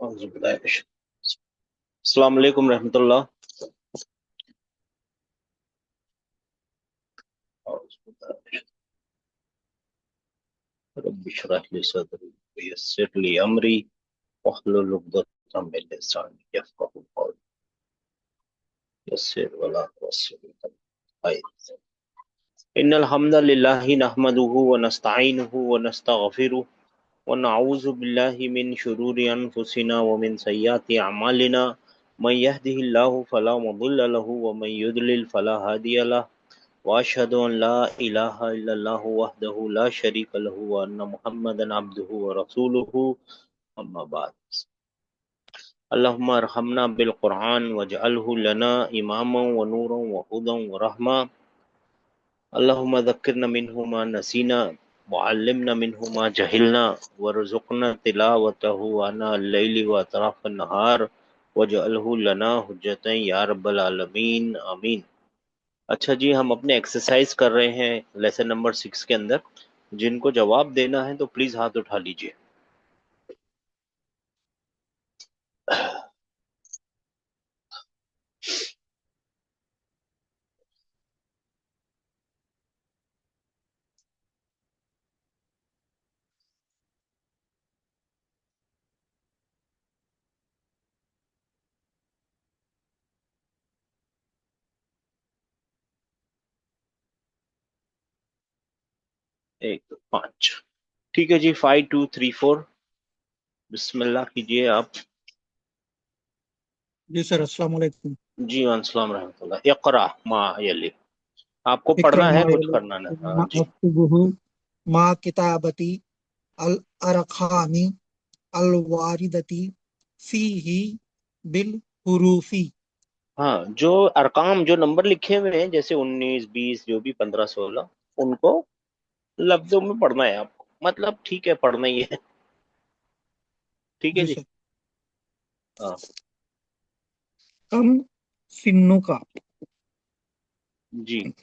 अस्सलाम वालेकुम रहमतुल्लाह। रब्बि इश्रह ली सदरी वयस्सिर ली अमरी वहलुल उक़दतम मिन लिसानी यफ़क़हू क़ौली यस्सिर वला तुअस्सिर इन्नल हम्दलिल्लाहि नहमदुहु व नस्तईनुहु व नस्तगफिरुह व नऊज़ु बिल्लाहि मिन शुरूरि अनफुसिना व मिन सय्यिआति अमालिना मन यहदिहिल्लाहु फला मुदिल्ल लहु व मन युद्लिल फला हादिय लहु व अशहदु अन ला इलाहा इल्लल्लाहु वहदहु ला शरीका लहु व अन्ना मुहम्मदन अब्दुहु व रसूलुहु अम्मा बाद। अल्लाहुम्मा अरहमना बिल कुरआन वजअलहु लना इमामा व नूरन व हुदन व रहमा। अल्लाहुम्मा ज़क्किरना मिन्हु मा नसीना व अल्लिमना मिन्हु मा जहिलना वरज़ुक़ना तिलावतहु आना अल-लैलि व अतराफ़ अन-नहार वजअलहु लना हुज्जतन या रब्बल आलमीन आमीन। अच्छा जी, हम अपने एक्सरसाइज कर रहे हैं लेसन नंबर 6 के अंदर। जिनको जवाब देना है तो प्लीज हाथ उठा लीजिए। एक दो पाँच। ठीक है जी, 5234 बिस्मिल्लाह कीजिए आप। जी सर, अस्सलाम वालेकुम। जी अस्सलाम रहमतुल्लाह। इक़रा मा यली, आपको इकरा पढ़ना है, मा कुछ करना नहीं। हाँ जी। अक्तुबुहु मा किताबती अल अरखामी अल वारिदती फीही बिल हुरूफी। हाँ, जो अरकाम, जो नंबर लिखे हुए हैं जैसे 19 20 जो भी 15 16, उनको लफ्जों में पढ़ना है आपको। मतलब ठीक है, पढ़ना ही है। ठीक है जी जी। सर। हाँ कम सिन्नु का। जी।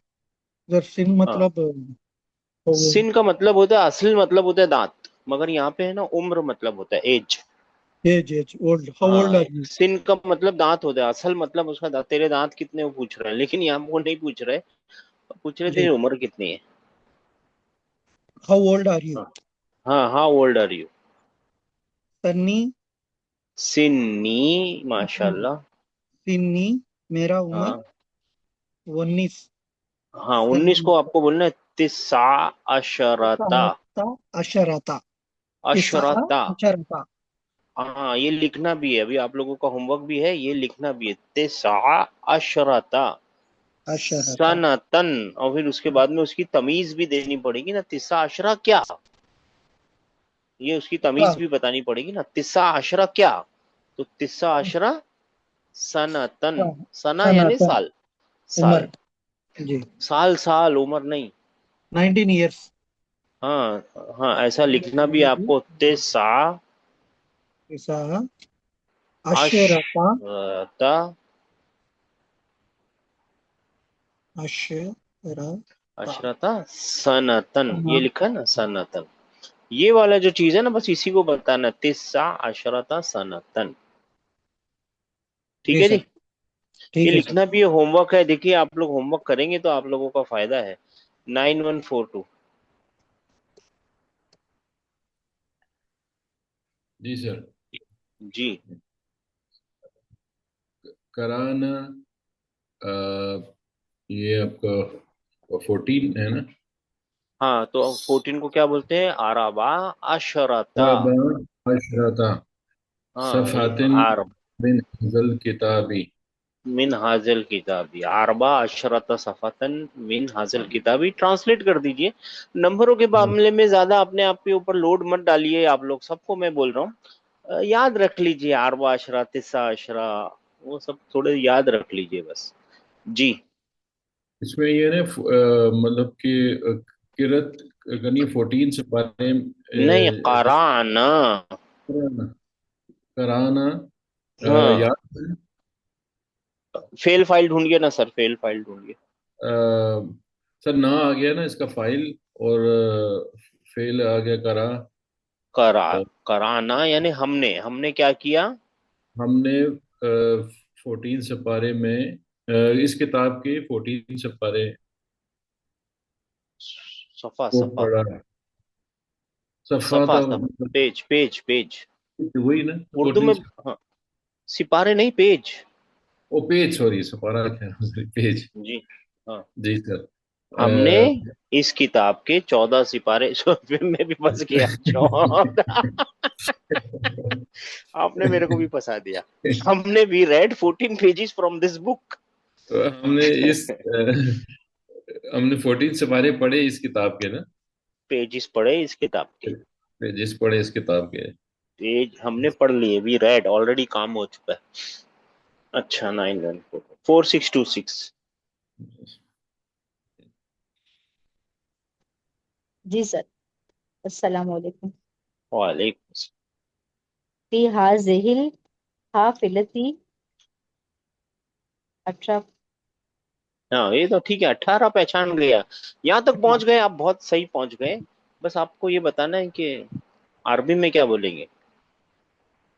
सर सिन हाँ, मतलब वो सिन का मतलब होता है, असल मतलब होता है दांत, मगर यहाँ पे है ना उम्र मतलब होता है age. Age old, how old हाँ, आर यू? सिन का मतलब दांत होता है, असल मतलब उसका दांत। तेरे दांत कितने वो पूछ रहे हैं, लेकिन यहाँ वो नहीं पूछ रहे, पूछ रहे तेरी जी, उम्र कितनी है। How old are you? हाँ हाँ, हाउ ओल्ड आर यू। सन्नी, सिन्नी, माशाल्लाह। सिन्नी मेरा उम्र हाँ 19। हाँ, 19 सन्नी को आपको बोलना है तिस्सा अशरता। तिस्सा अशरता। तिस्सा अशरता। अशरता। हाँ, ये लिखना भी है, अभी आप लोगों का होमवर्क भी है, ये लिखना भी है तिस्सा अशरता अशरता। सनतन। और फिर उसके बाद में उसकी तमीज भी देनी पड़ेगी ना, तिस्सा अशरा क्या, ये उसकी तमीज हाँ भी बतानी पड़ेगी ना। तिस्सा अशरा क्या, तो तिस्सा अशरा सनतन। हाँ, सना यानी सनातन साल। साल, उम्र। जी, साल साल, उम्र नहीं। 19 ईयर्स। हाँ हाँ, ऐसा लिखना भी है आपको। तिस्सा तिस्सा अशरता। अशरता अशरता। अशरता सनतन, ये लिखा है ना सनतन। ये वाला जो चीज है ना, बस इसी को बताना, तिस्सा अशरता सनतन। ठीक जी है सर, जी। ये ठीक है सर। लिखना भी है, होमवर्क है। देखिए, आप लोग होमवर्क करेंगे तो आप लोगों का फायदा है। 9142। जी सर। जी। कराना, अ, ये आपका 14 है ना? हाँ, तो 14 को क्या बोलते हैं, आराबा अशरता। अरबा अशरता हाँ, सफ़ातिन आरब बिन हज़ल किताबी। मिन हाजिल किताबी, अरबा अशरत सफतन मिन हाजिल किताबी। ट्रांसलेट कर दीजिए। नंबरों के मामले में ज्यादा अपने आप के ऊपर लोड मत डालिए, आप लोग सबको मैं बोल रहा हूँ। याद रख लीजिए, अरबा अशरा, तिस्सा अशरा, वो सब थोड़े याद रख लीजिए बस। जी। इसमें ये ना मतलब कि किरत करनी 14 से पाने नहीं, कराना। कराना। कराना, हाँ, याद है? फेल फाइल ढूंढिए ना सर, फेल फाइल ढूंढिए। सर ना आ गया ना इसका फाइल, और फेल आ गया करा। करा, कराना यानी हमने, हमने क्या किया? हमने 14 सिपारे में इस किताब के 14 सिपारे सफा को सफा पढ़ा। सफ़ा सफा का सफा, मतलब पेज पेज पेज। वही ना, उर्दू 14। में, हाँ, सिपारे नहीं, पेज। ओ पेज, सॉरी सिपारा क्या पेज। जी हाँ। जी सर। हमने इस किताब के 14 सिपारे फिर मैं भी फंस गया, 14। आपने मेरे को भी फंसा दिया। हमने भी red 14 pages from this book. हमने इस हमने 14 सिपारे पढ़े इस किताब के ना। पेजेस पढ़े इस किताब के। पेजेस पढ़े इस किताब के। पेज हमने पढ़ लिए, वी रेड ऑलरेडी, काम हो चुका है। अच्छा, 9144 4626। जी सर। अस्सलाम वालेकुम। वालेकुम। फी हाज़िहिल हाफ़िलती 18। हाँ ये तो ठीक है, 18 पहचान गया। यहाँ तक हाँ, पहुंच गए आप, बहुत सही पहुंच गए। बस आपको ये बताना है कि अरबी में क्या बोलेंगे।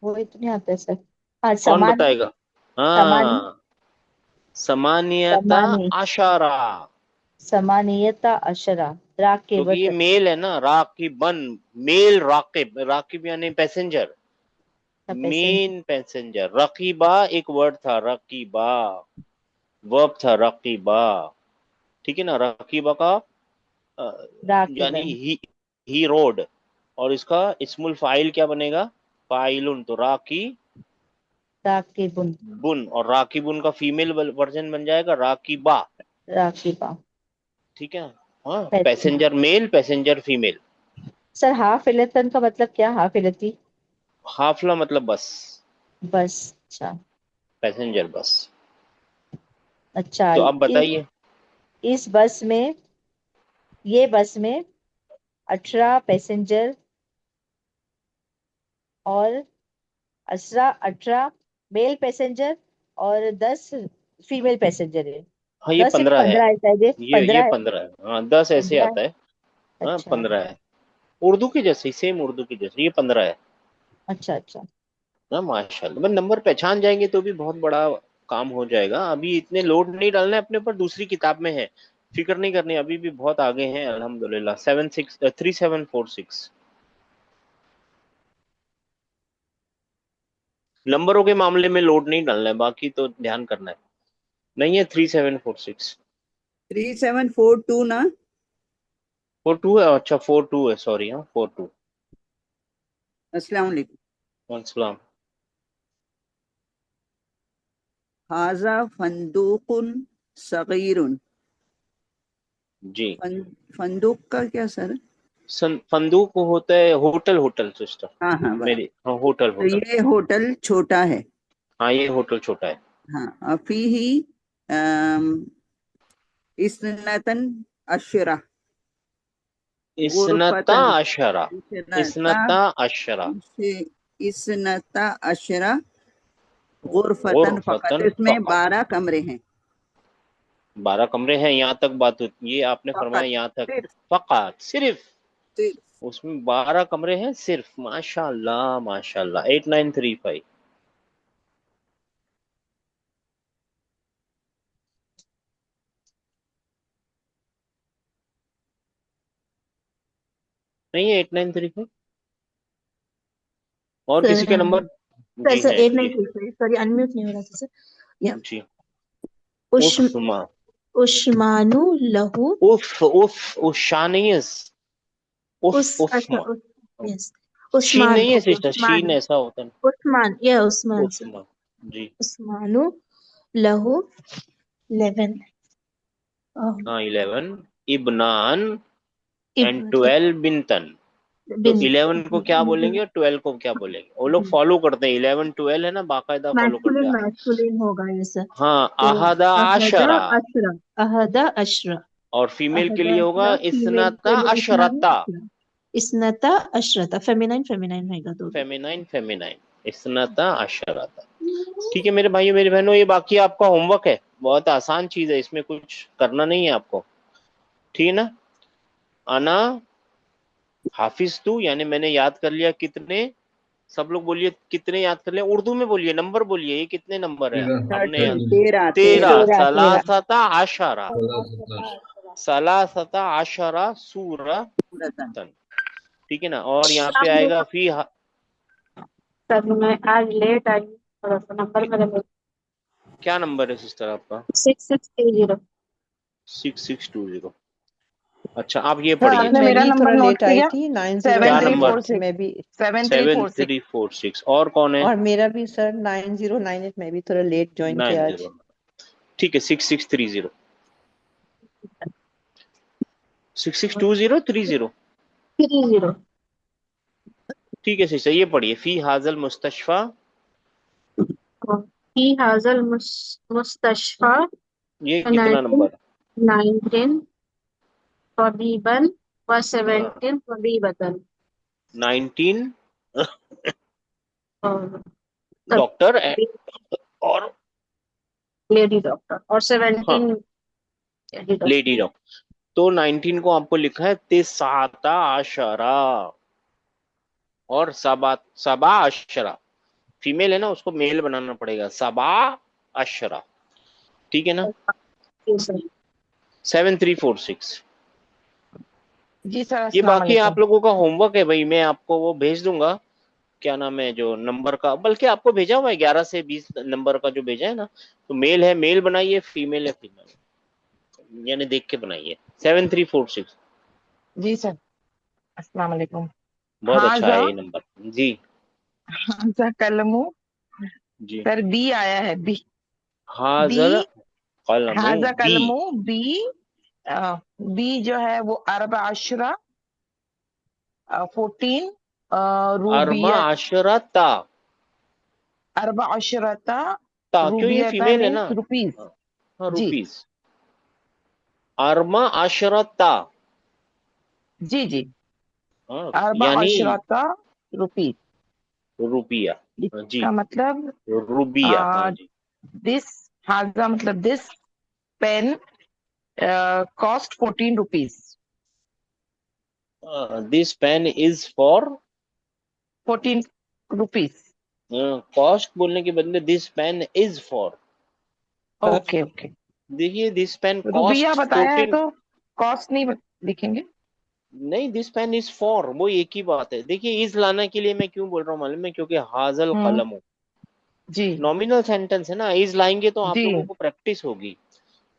वो इतने आता है सर। हाँ, कौन समान। बताएगा? समानी। हाँ, समानियता समानी। आशारा। समानियता अशरा। क्योंकि ये राकिबत। मेल है ना, राकिबन। मेल राकिब, राकिब यानी पैसेंजर, पैसेंजर। Main passenger. रकीबा एक वर्ड था, रकीबा वर्ब था, रकीबा। ठीक है ना, रकीबा का यानी राकिबन। ही रोड। और इसका इस्मुल फाइल क्या बनेगा? फाइलुन, तो राकी राकिबुन। बुन, और राकीबुन का फीमेल वर्जन बन जाएगा राकीबा। राकिबा। ठीक है। हाँ, passenger. Passenger male, passenger female. Sir हाफिलतन का मतलब क्या? हाफिलती। हाफला मतलब बस, बस। अच्छा। पैसेंजर बस। अच्छा। तो अब बताइए। इस बस में, ये बस में 18 पैसेंजर और 18 मेल पैसेंजर और 10 फीमेल पैसेंजर है। हाँ ये 10 है कि 15 है। 15 है? शायद ये ये 15 है। 15 है, हाँ 10 ऐसे 15 है। आता है। हाँ अच्छा। 15 है। उर्दू की जैसे ही, सेम उर्दू की जैसे, ये 15 है। अच्छा। अच्छा। हाँ माशाल्लाह, बस नंबर पहचान जाएंगे तो भी बहुत बड़ा काम हो जाएगा। अभी इतने लोड नहीं डालना है अपने ऊपर, दूसरी किताब में है, फिक्र नहीं करनी, अभी भी बहुत आगे हैं अल्हम्दुलिल्लाह। 3746 नंबरों के मामले में लोड नहीं डालना है, बाकी तो ध्यान करना है। नहीं है 3746। 3742 ना। 42 है, अच्छा 42 है, सॉरी, हाँ 42। अस्सलाम वालेकुम। सलाम। हाजा फंदूकुन सगीरुन। जी। फंदूक का क्या सर? फंदूक होता है होटल, होटल सिस्टर। हाँ हाँ, बराबर। मेरी, हाँ होटल तो होटल। ये होटल छोटा है। हाँ ये होटल छोटा है। हाँ, और फी ही इसनतन अशरा इसनता गुरफतन। अशरा। इसनता इसनता अशरा। इसनता अशरा गुरफतन फकत, गुरफतन इसमें फकत। 12 कमरे हैं। 12 कमरे हैं, यहाँ तक बात होती, ये आपने फरमाया फकत। यहाँ तक। सिर्फ। फकत, सिर्फ। सिर्फ। उसमें 12 कमरे हैं सिर्फ, माशाल्लाह माशाल्लाह। 8935। नहीं है 8935, और किसी सर का नंबर? सर जी सर है, एट जी। Nine three five sorry, unmute नहीं हो रहा था सर। या जी। उश उस्मा। उस्मानु लहू। उफ उषा नहीं है। अच्छा उस्मा। यस। शीन उस्मान, नहीं है ओके सिस्टर, शीन उस्मान। ऐसा होता है। उस्मान, या उस्मान सर। उस्मा। जी। उस्मानु लहू 11। हाँ 11। इब्नान। एंड इब्न 12 बिनतन। तो बिन 11 को क्या बोलेंगे और 12 को क्या बोलेंगे? वो लोग फॉलो करते हैं, 11 12 है ना, बाकायदा फॉलो करते मैस्कुलिन हैं। मैस्कुलिन होगा ये सर। हाँ, तो अहदा अहदा आशरा। अशरा। अहदा अशरा। और फीमेल के अहदा लिए होगा अशरा फीमेल के इसनाता लिए इस्नानी अशरता। अशरा। इसनता अशरता, फेमिनाइन फेमिनाइन रहेगा दो भी। Feminine feminine. इसनाता अशरता। ठीक है मेरे भाइयों मेरी बहनों, ये बाकी आपका होमवर्क है, बहुत आसान चीज है, इसमें कुछ करना नहीं है आपको। ठीक है ना? अना हाफिज तू यानी मैंने याद कर लिया कितने, सब लोग बोलिए कितने याद कर लिया, उर्दू में बोलिए, नंबर बोलिए, ये कितने नंबर है 13 आपने याद? 13 13 13, 13 सलासता आशरा, 17 सलासता आशरा सूरतन, सूरतन। ठीक है ना। और यहाँ पे आएगा फी सर मैं आज लेट आई हूँ, थोड़ा सा नंबर मेरा क्या नंबर है सिस्टर आपका? 6630। 6620। अच्छा आप ये सर पढ़िए, आपने मैं मेरा भी थोड़ा नंबर नोट लेट आई किया? थी, क्या नंबर? 7346। मैं भी। 7346। 7346। और कौन है? और मेरा भी सर 9098, मैं भी थोड़ा लेट ज्वाइन किया आज। 90, ठीक है 6630, 662030, 30। ठीक है सिस्टर ये पढ़िए, फी हाजल मुस्तशफा, फी हाजल मुस्तशफा ये कितना नंबर? 19 तबीबन व 17 तबीबतन। 19 और डॉक्टर और लेडी डॉक्टर और हाँ 17 लेडी लेडी डॉक्टर। डॉक्टर। तो 19 को आपको लिखा है तिसाता आशरा, और सबा सबा अशरा, फीमेल है ना, उसको मेल बनाना पड़ेगा, सबा अशरा, ठीक है ना। 7346। जी सर, ये अस्सलाम बाकी आप वालेकुम। लोगों का होमवर्क है भाई, मैं आपको वो भेज दूंगा, क्या नाम है जो नंबर का, बल्कि आपको भेजा हुआ है 11 से 20 नंबर का जो भेजा है ना, तो मेल है मेल बनाइए, फीमेल है फीमेल, यानी देख के बनाइए। 7346 जी सर, अस्सलाम वालेकुम। बहुत अच्छा हाजा है ये नंबर जी। हाजा कलमू। जी सर बी आया है, बी। बी हाजर कलमू हाजा बी, कलमू बी। बी जो है वो अरबा अशरा 14 अरमा रूबियत। अशरता, अरबा अशरता ता क्यों, ये रूबियता फीमेल है ना। Means rupees. हाँ जी रुपीस, अरमा अशरता, जी जी, हाँ अरबा यानी अशरता रुपीज। रुपया, हाँ जी, इसका मतलब रुबिया, हाँ जी। दिस हाजा मतलब this pen cost 14 rupees. This pen is for, 14 rupees. Cost बोलने के बदले this pen is for, sir okay okay. देखिए दिस पेन रुबिया कॉस्ट बताया है 14, तो कॉस्ट नहीं लिखेंगे। नहीं दिस पेन इज फॉर, वो एक ही बात है। देखिए इज लाने के लिए मैं क्यों बोल रहा हूँ मालूम है, क्योंकि हाजल हम्म। कलम जी नॉमिनल सेंटेंस है ना, इज लाएंगे तो आप जी, लोगों को प्रैक्टिस होगी।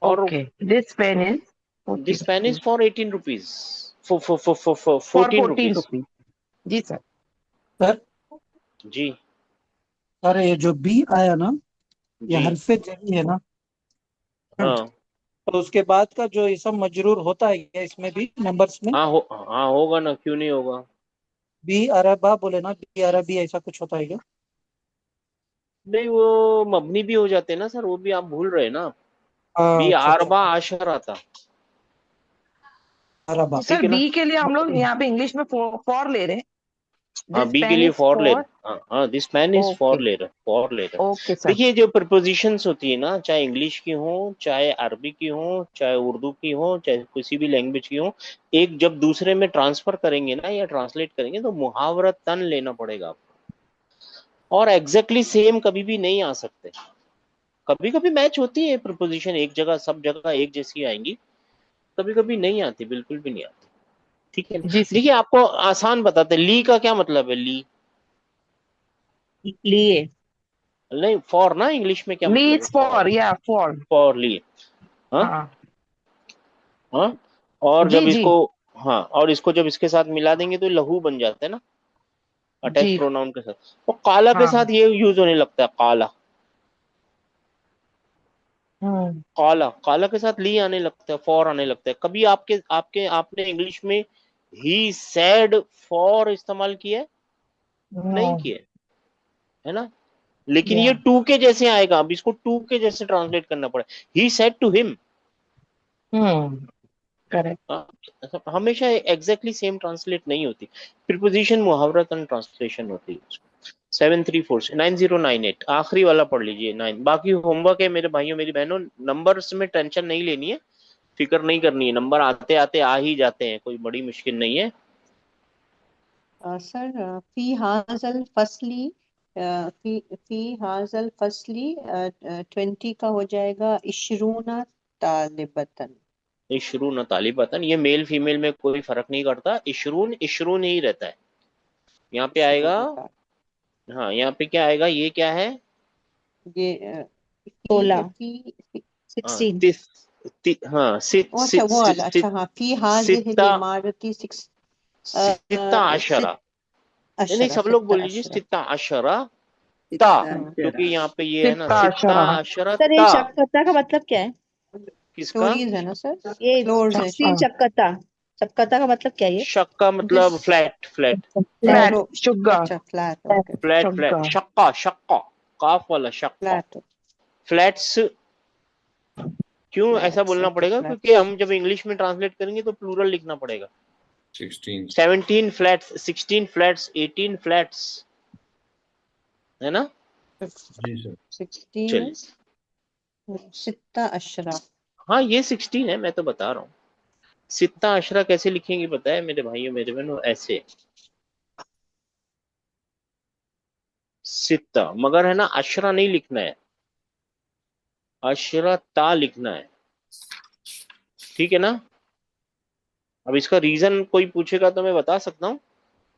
और okay. This pen is this 14 pen is rupees for 18 rupees, for 14 14 rupees rupees. जी सर। सर जी। सर ये जो बी आया ना, ये जी हरफे जरी है ना, हाँ तो उसके बाद का जो इसम मजरूर होता है क्या इसमें भी नंबर्स में? हाँ होगा ना, क्यों नहीं होगा। बी अरबा बोले ना, बी अरबी ऐसा कुछ होता है क्या? नहीं वो मबनी भी हो जाते हैं ना सर, वो भी आप भूल रहे हैं ना। बी अच्छा अच्छा, आरबा आशरा था, अरबा। तो सर ठीक है ना। बी के लिए हम लोग यहाँ पे इंग्लिश में फॉर ले रहे हैं। हाँ दिस बी के पेन लिए इज फॉर ले फॉर। रहे, हाँ this man is okay for ले रहे। Okay sir. देखिए जो प्रपोजिशंस होती है ना, चाहे इंग्लिश की हो, चाहे अरबी की हो, चाहे उर्दू की हो, चाहे किसी भी लैंग्वेज की हो, एक जब दूसरे में ट्रांसफर करेंगे ना या ट्रांसलेट करेंगे तो मुहावरतन लेना पड़ेगा आपको, और एग्जैक्टली सेम कभी भी नहीं आ सकते। कभी कभी मैच होती है प्रपोजिशन, एक जगह सब जगह एक जैसी आएंगी, कभी कभी नहीं आती, बिल्कुल भी नहीं आती, ठीक है ना। जी सर। देखिए आपको आसान बताते हैं, ली का क्या मतलब है, ली, लिए नहीं फॉर ना, इंग्लिश में क्या ली मतलब है इज फॉर, फॉर या फॉर। फॉर ली, हाँ हाँ हाँ। और जी जब जी इसको, हाँ और इसको जब इसके साथ मिला देंगे तो लहू बन जाता है ना, अटैच जी। प्रोनाउन के साथ। तो काला के हाँ। साथ ये यूज होने लगता है, काला, हम्म काला काला के साथ ली आने लगता है, फॉर आने लगता है। कभी आपके आपके आपने इंग्लिश में ही सैड फॉर इस्तेमाल किया है? नहीं नो। किया है ना। लेकिन या ये टू के जैसे आएगा, अब इसको टू के जैसे ट्रांसलेट करना पड़े, he said to him, correct. हमेशा एग्जैक्टली सेम ट्रांसलेट नहीं होती, प्रीपोजिशन मुहावरत एंड ट्रांसलेशन होती है। 7346 9098 आखिरी वाला पढ़ लीजिए 9। बाकी होमवर्क है मेरे भाइयों मेरी बहनों, नंबर्स में टेंशन नहीं लेनी है, फिक्र नहीं करनी है, नंबर आते आते आ ही जाते हैं, कोई बड़ी मुश्किल नहीं है, सर फी हाजल फसली फी हाजल फसली 20 का हो जाएगा इशरूना तालिबतन। इशरून तालिबतन, ये मेल फीमेल में कोई फर्क नहीं करता, इशरून इशरून ही रहता है। यहाँ पे आएगा, हाँ यहाँ पे क्या आएगा, ये क्या है, ये 16 फी हाँ 16 हाँ अच्छा वो वाला, अच्छा हाँ फी हाजिल सित्ता इमारती 6 सित्ता आशरा, नहीं सब लोग बोल लीजिए सित्ता आशरा ता, क्योंकि यहाँ पे ये है ना सित्ता सित्ता आशरा। आशरा सर ये ता। शक्कता का मतलब क्या है? किसका? स्टोरीज है ना सर, ये फ्लोर्स है। 16 शक्कता, शक्कता का मतलब क्या है ये? शक का मतलब This- फ्लैट फ्लैट फ्लैट फ्लो- शुग्गा अच्छा फ्लैट, ओके फ्लैट शक्का फ्लैट शक्का शक्का, काफ वाला शक्का, फ्लैट फ्लैट्स। क्यों ऐसा बोलना ओके पड़ेगा? फ्लैट। क्योंकि हम जब इंग्लिश में ट्रांसलेट करेंगे तो प्लूरल लिखना पड़ेगा। 16 17 फ्लैट्स, 16 फ्लैट्स, 18 फ्लैट्स, है ना? जी सर। 16 चलिए, सित्ता अशरा। हाँ ये 16 है, मैं तो बता रहा हूँ। सित्ता अशरा कैसे लिखेंगे पता है मेरे भाइयों मेरे बहनों? ऐसे सित्ता, मगर है ना अशरा नहीं लिखना है, अशरा ता लिखना है, ठीक है ना? अब इसका रीजन कोई पूछेगा तो मैं बता सकता हूँ,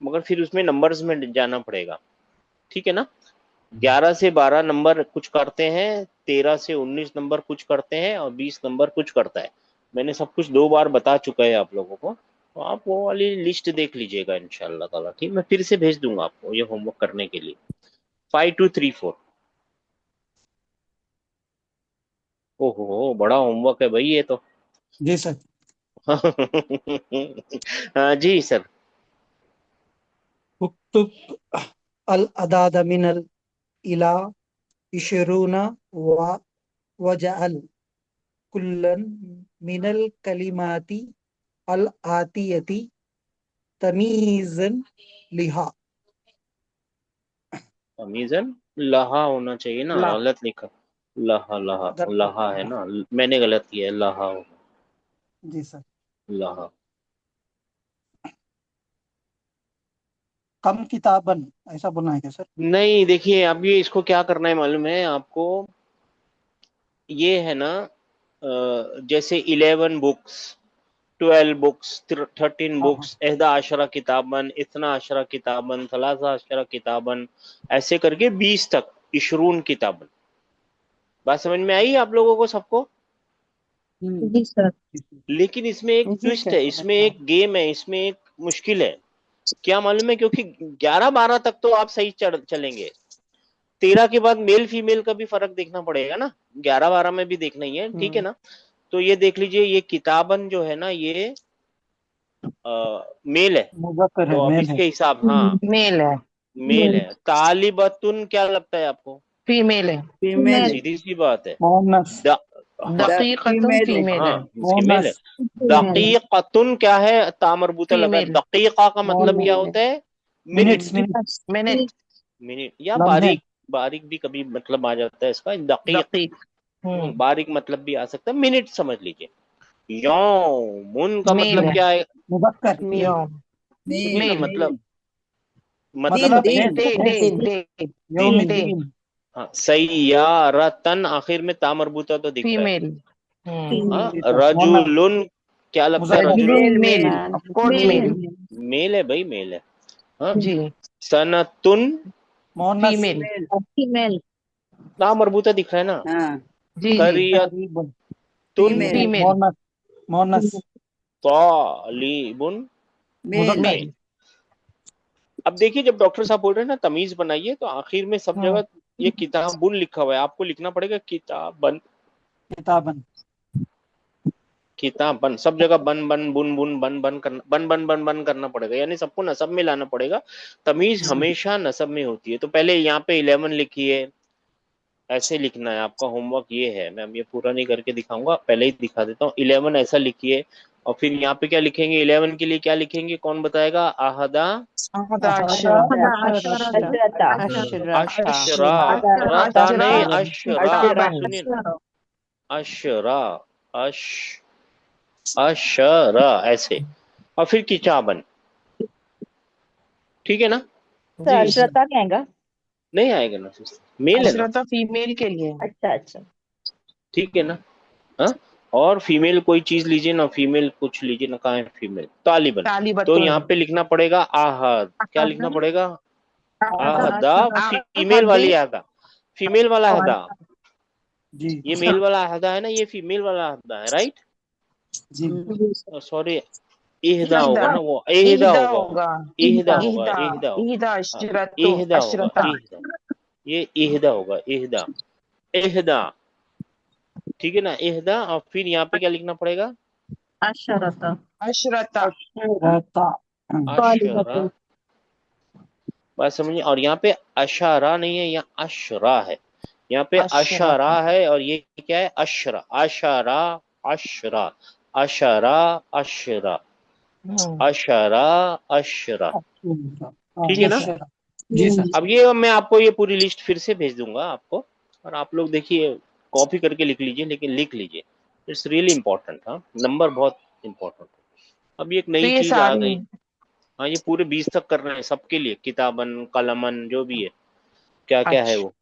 मगर फिर उसमें नंबर्स में जाना पड़ेगा, ठीक है ना? 11 से 12 नंबर कुछ करते हैं, 13 से 19 नंबर कुछ करते हैं, और 20 नंबर कुछ करता है। मैंने सब कुछ 2 बार बता चुका है आप लोगों को, तो आप वो वाली लिस्ट देख लीजिएगा इंशाल्लाह ताला, ठीक? मैं फिर से भेज दूंगा आपको ये होमवर्क करने के लिए। 5 2 3 4। ओहो बड़ा होमवर्क है भाई ये तो। जी सर। हाँ जी सर। उक्तुब अल अदाद मिनल इला इशरूना व वजअल कुल्लन मिनल कलिमाती अल आतियती तमीज़न लिहा। तमीज़न लहा होना चाहिए ना, ला गलत लिखा। लहा लहा दर लहा है ना, मैंने गलत किया है, लहा होगा, जी सर। लहा। कम किताबन ऐसा बोलना है क्या सर? नहीं देखिए, अब ये इसको क्या करना है मालूम है आपको? ये है ना जैसे 11 बुक्स, 12 बुक्स, 13 हाँ हाँ बुक्स, एहदा अशरा किताबन, इतना अशरा किताबन, थलासा अशरा किताबन, ऐसे करके 20 तक, इशरून किताबन। बात समझ में आई आप लोगों को सबको? जी सर। लेकिन इसमें एक जी ट्विस्ट सर है, समझ इसमें में एक गेम है, इसमें एक मुश्किल है। क्या मालूम है? क्योंकि 11 12 तक तो आप सही चलेंगे, 13 के बाद मेल फीमेल का भी फर्क देखना पड़ेगा ना, 11 12 में भी देखना ही है, ठीक है ना? तो ये देख लीजिए, ये किताबन जो है ना ये मेल है, मुज़क्कर है, तो अब मेल है। इसके हिसाब, हाँ मेल है, मेल है। तालिबतुन क्या लगता है आपको? फीमेल है, फीमेल सीधी सी बात है। मोहनस द, हाँ दकीकतुन फीमेल है। फीमेल है, हाँ फीमेल है। फीमेल है। दकीकतुन क्या है? तामरबूता लगा है। फीमेल दकीका का मतलब क्या फीमेल है। होता है? Minute, minutes minutes minute, minute या लम्हे। बारीक, बारीक भी कभी मतलब आ जाता है इसका, दकीक। दकीक, बारीक मतलब भी आ सकता है, मिनट समझ लीजिए। यौमुन का मेल मतलब है, क्या है? मुज़क्कर मेल यौम, मेल इसका मेल, मतलब, दिन मतलब दिन डे डे दिन डे, यौम दिन। डे, दिन। हाँ सय्यारतन, आखिर में तामरबूता तो दिख रहा है। फीमेल, हाँ जी सर। मोहनस रजुलुन क्या लगता है? मुज़क्कर। रजुलुन male male, male of course male है। मेल, मेल है भाई, मेल है। हाँ जी, सनतुन मोहनस फीमेल, फीमेल फीमेल। तामरबूता दिख रहा है ना। हाँ जी जी, करियतुन फीमेल फीमेल, मोहनस मोहनस तालिबुन मेल मुज़क्कर। मेल। अब देखिए, जब डॉक्टर साहब बोल रहे हैं ना तमीज बनाइए, तो आखिर में सब जगह ये किताबुन लिखा हुआ है, आपको लिखना पड़ेगा किताबन, किताबन। किताबन, सब जगह बन बन बुन बुन बन बन करना, बन बन बन बन करना पड़ेगा, यानी सबको नसब में लाना पड़ेगा। तमीज हमेशा नसब में होती है। तो पहले यहाँ पे 11 लिखिए, ऐसे लिखना है आपका होमवर्क ये है। मैं अब ये पूरा नहीं करके दिखाऊंगा, पहले ही दिखा देता हूँ। 11 ऐसा लिखिए, और फिर यहाँ पे क्या लिखेंगे? 11 के लिए क्या लिखेंगे? कौन बताएगा? आहदा अहदा अशरा, अशरता। अशरा अशरा, रता अशरा नहीं अशरा, किताबन, सुनिए ना, अशरा, अश अशरा ऐसे, और फिर किताबन, ठीक है ना? सर जी अशरता क्या आएगा? नहीं आएगा ना सिस्टर, मेल है ना, अशरता फीमेल के लिए। अच्छा अच्छा। ठीक है ना? हाँ, और फीमेल कोई चीज लीजिए ना, फीमेल कुछ लीजिए ना, कहाँ है फीमेल? तालिबन। तो तालिबतुन। यहाँ पे लिखना पड़ेगा आहद। क्या लिखना पड़ेगा? आहदा, फीमेल वाली आहदी। आहदा, फीमेल वाला आहदा। जी ये मेल वाला आहदा है ना, ये फीमेल वाला आहदा है, राइट? जी सॉरी, इहदा इहदा। होगा ना, वो इहदा इहदा होगा, होगा। इहदा होगा, इहदा। इहदा होगा। इहदा हाँ, अशरतु। इहदा होगा, अशरता। इहदा, ये इहदा होगा, इहदा, इहदा। ठीक है ना, इहदा। और फिर यहाँ पे क्या लिखना पड़ेगा? अशरता। अशरता। रहता। अशरा। बात समझिए, और यहाँ पे अशारा नहीं है, यहाँ अशरा है। यहाँ पे अशारा अशरता। है, और ये क्या है? अशरा, अशारा, अशरा, अशरा, अशरा, अशरा, अशरा। ठीक है ना? अशरा। जी सर। अब ये मैं आपको ये पूरी लिस्ट फिर से भेज दूंगा आपको, और आप लोग देखिए, कॉपी करके लिख लीजिए, लेकिन लिख लीजिए, इट्स रियली इंपॉर्टेंट। हाँ, नंबर बहुत इंपॉर्टेंट। अब एक तो नई ये चीज आ सारी। गई। हाँ, ये पूरे 20 तक कर रहे हैं सबके लिए, किताबन कलमन जो भी है, क्या क्या है अच्छा। वो।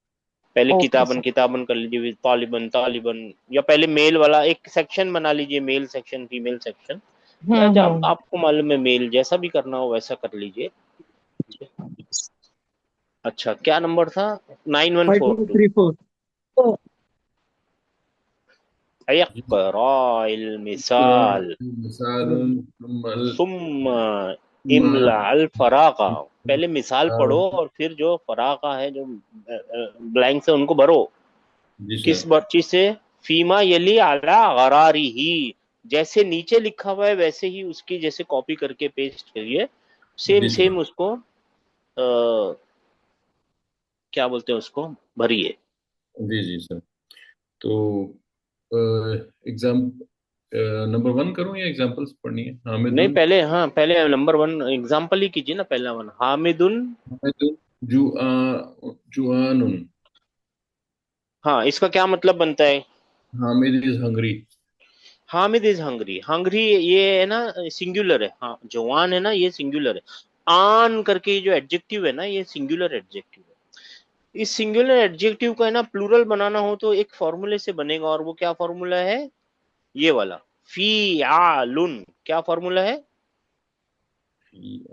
पहले ओके किताबन सर। किताबन कर लीजिए, फिर तालिबन तालिबन, या पहले मेल वाला एक सेक्शन बना लीजिए, मेल सेक्शन, फीमेल सेक्शन, या जब हम्म। आपको मालूम है मेल, जैसा भी करना हो वैसा कर लीजिए। अच्छा, क्या नंबर था? 9142। 5234। अयक़राइल मिसाल मिसाल सुम्मा इमला अल फराका। पहले मिसाल पढ़ो, और फिर जो फराका है, जो ब्लैंक्स है, उनको भरो। जी किस सर। बच्ची से? फीमा यली अला गरारी ही, जैसे नीचे लिखा हुआ है वैसे ही उसकी जैसे कॉपी करके पेस्ट करिए, सेम जी सर। सेम उसको क्या बोलते हैं उसको, भरिए। जी जी सर। तो एग्जाम नंबर 1 करूं या एग्जांपल्स पढ़नी है? नहीं, हामिदुल, पहले, हाँ, पहले नंबर 1 एग्जाम्पल ही कीजिए ना, पहला वन, हामिदुन। हामिदुल जुआ जुआनुन। हाँ, इसका क्या मतलब बनता है? Hamid is Hungary. Hamid is Hungary. Hungary ये है ना, सिंगुलर है। हाँ, जवान है ना, ये सिंगुलर है। आन करके जो एडजेक्टिव है ना, ये सिंगुलर एडजेक्टिव है। इस सिंगुलर एडजेक्टिव को है ना प्लूरल बनाना हो तो एक फॉर्मूले से बनेगा, और वो क्या फॉर्मूला है? ये वाला, फी आलुन। क्या फॉर्मूला है? फी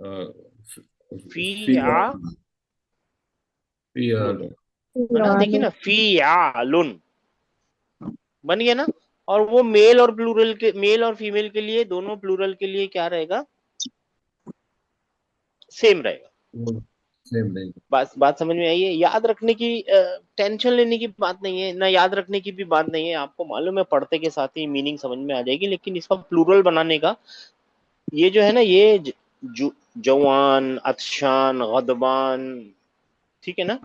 आ लुन, है ना? देखिए ना, फी आलुन बन गया ना। और वो मेल और प्लूरल के, मेल और फीमेल के लिए, दोनों प्लूरल के लिए क्या रहेगा? सेम रहेगा। सेम नहीं। बात बात समझ में आई है? याद रखने की टेंशन लेने की बात नहीं है ना, याद रखने की भी बात नहीं है। आपको मालूम है, पढ़ते के साथ ही मीनिंग समझ में आ जाएगी, लेकिन इसका प्लूरल बनाने का, ये जो है ना, ये जवान, अतशान, गदबान, ठीक है ना,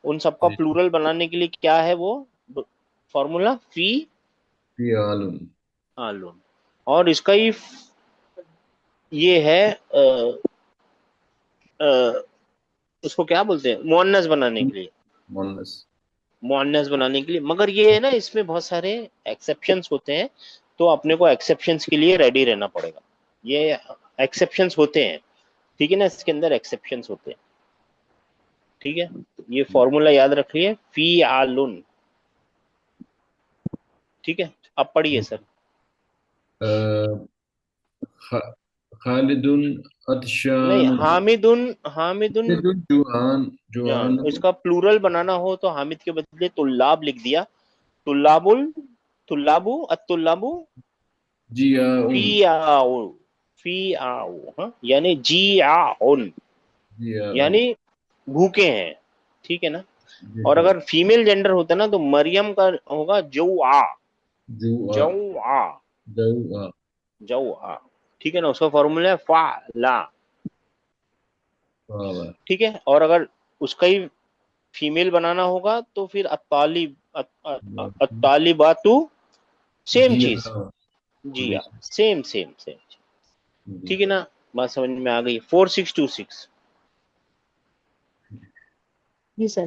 उन सबका जी प्लूरल बनाने के लिए क्या है वो फॉर्मूला? फी फियालुन। आलून। और इसका ही ये है अ, उसको क्या बोलते हैं, मुअन्नस बनाने के लिए, मोनस। मुअन्नस बनाने के लिए। मगर ये है ना, इसमें बहुत सारे एक्सेप्शंस होते हैं, तो अपने को एक्सेप्शंस के लिए रेडी रहना पड़ेगा। ये एक्सेप्शंस होते हैं, ठीक है ना, इसके अंदर एक्सेप्शंस होते हैं। ठीक है, ये फॉर्मूला याद रखिए, फी आलुन। ठीक है, अब पढ़िए सर। खालिदुन नहीं, अतशान। हामिदुन, हामिदुन। जुआन जान, जुआन। इसका प्लूरल बनाना हो तो हामिद के बदले तुल्लाब लिख दिया। तुल्लाबुल, तुल्लाबु, अत्तुल्लाबु, जियाउन। फी आओ, फी आओ, हाँ, यानी जी आउन, जियाउन। यानी भूखे हैं। ठीक है ना? जी और सर। अगर फीमेल जेंडर होता ना, तो मरियम का होगा जो आ, जुआ। जो आ, जुआ। जो आ। ठीक है ना, उसका फॉर्मूला है फा ला। वाह। ठीक है, और अगर उसका ही फीमेल बनाना होगा तो फिर अत्तालिब, अत्तालिबातु, सेम चीज। जिया। जी जी हाँ, सर। Same same same. जी। ठीक है ना, बात समझ में आ गई? 4626। जी सर।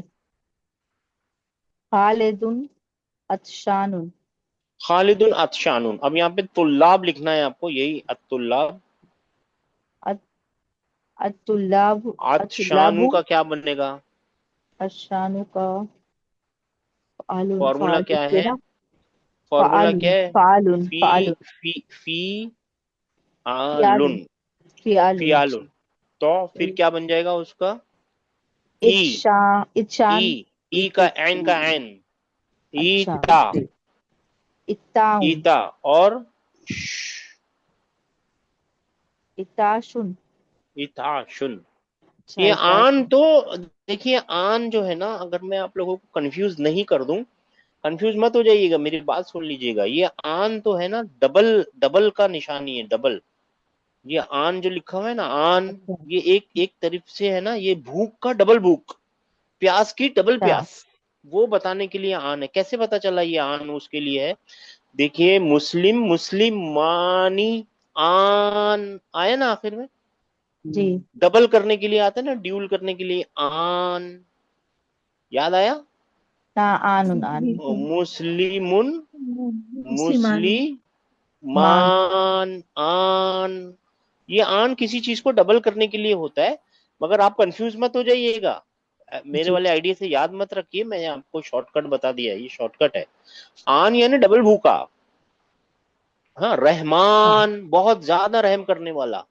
खालिदुन अतशानुन। खालिदुन अतशानुन। अब यहाँ पे तुल्लाब लिखना है आपको, यही अत्तुल्लाब। अतुल्लाबु अतशानु का क्या बनेगा? अशानु का फालुन फॉर्मूला फाल क्या इसके है? ना फॉर्मूला फालुन क्या है? फालुन फी फालुन फी फी फियालुन आलुन, फियालुन फियालुन। तो फिर क्या बन जाएगा उसका? ई, इत्शा ई, इत्शान ई का एन का एन, अच्छा ईता, इत्ताउन ईता। और श, इत्ताशुन इताशुन। अच्छा ये आन इत्ताशुन तो देखिए, आन जो है ना, अगर मैं आप लोगों को कंफ्यूज नहीं कर दूं, कंफ्यूज मत हो जाइएगा, मेरी बात सुन लीजिएगा। ये आन तो है ना, डबल डबल का निशानी है, डबल। ये आन जो लिखा हुआ है ना, आन, अच्छा ये एक एक तरफ से है ना, ये भूख का डबल भूख, प्यास की डबल अच्छा प्यास, वो बताने के लिए आन है। कैसे पता चला ये आन उसके लिए है? देखिए, मुस्लिम, मुस्लिम मानी, आन आया ना आखिर में, जी डबल करने के लिए आता है ना, ड्यूल करने के लिए आन, याद आया? ना आनुन आन मुस्लिमुन, मुसलमान मान मुस्लिमान, आन। ये आन किसी चीज को डबल करने के लिए होता है, मगर आप कंफ्यूज मत हो जाइएगा। मेरे जी वाले आइडिया से याद मत रखिए, मैंने आपको शॉर्टकट बता दिया है, ये शॉर्टकट है। आन यानी डबल भूखा। हाँ, हाँ रहमान, बहुत ज्यादा रहम करने वाला,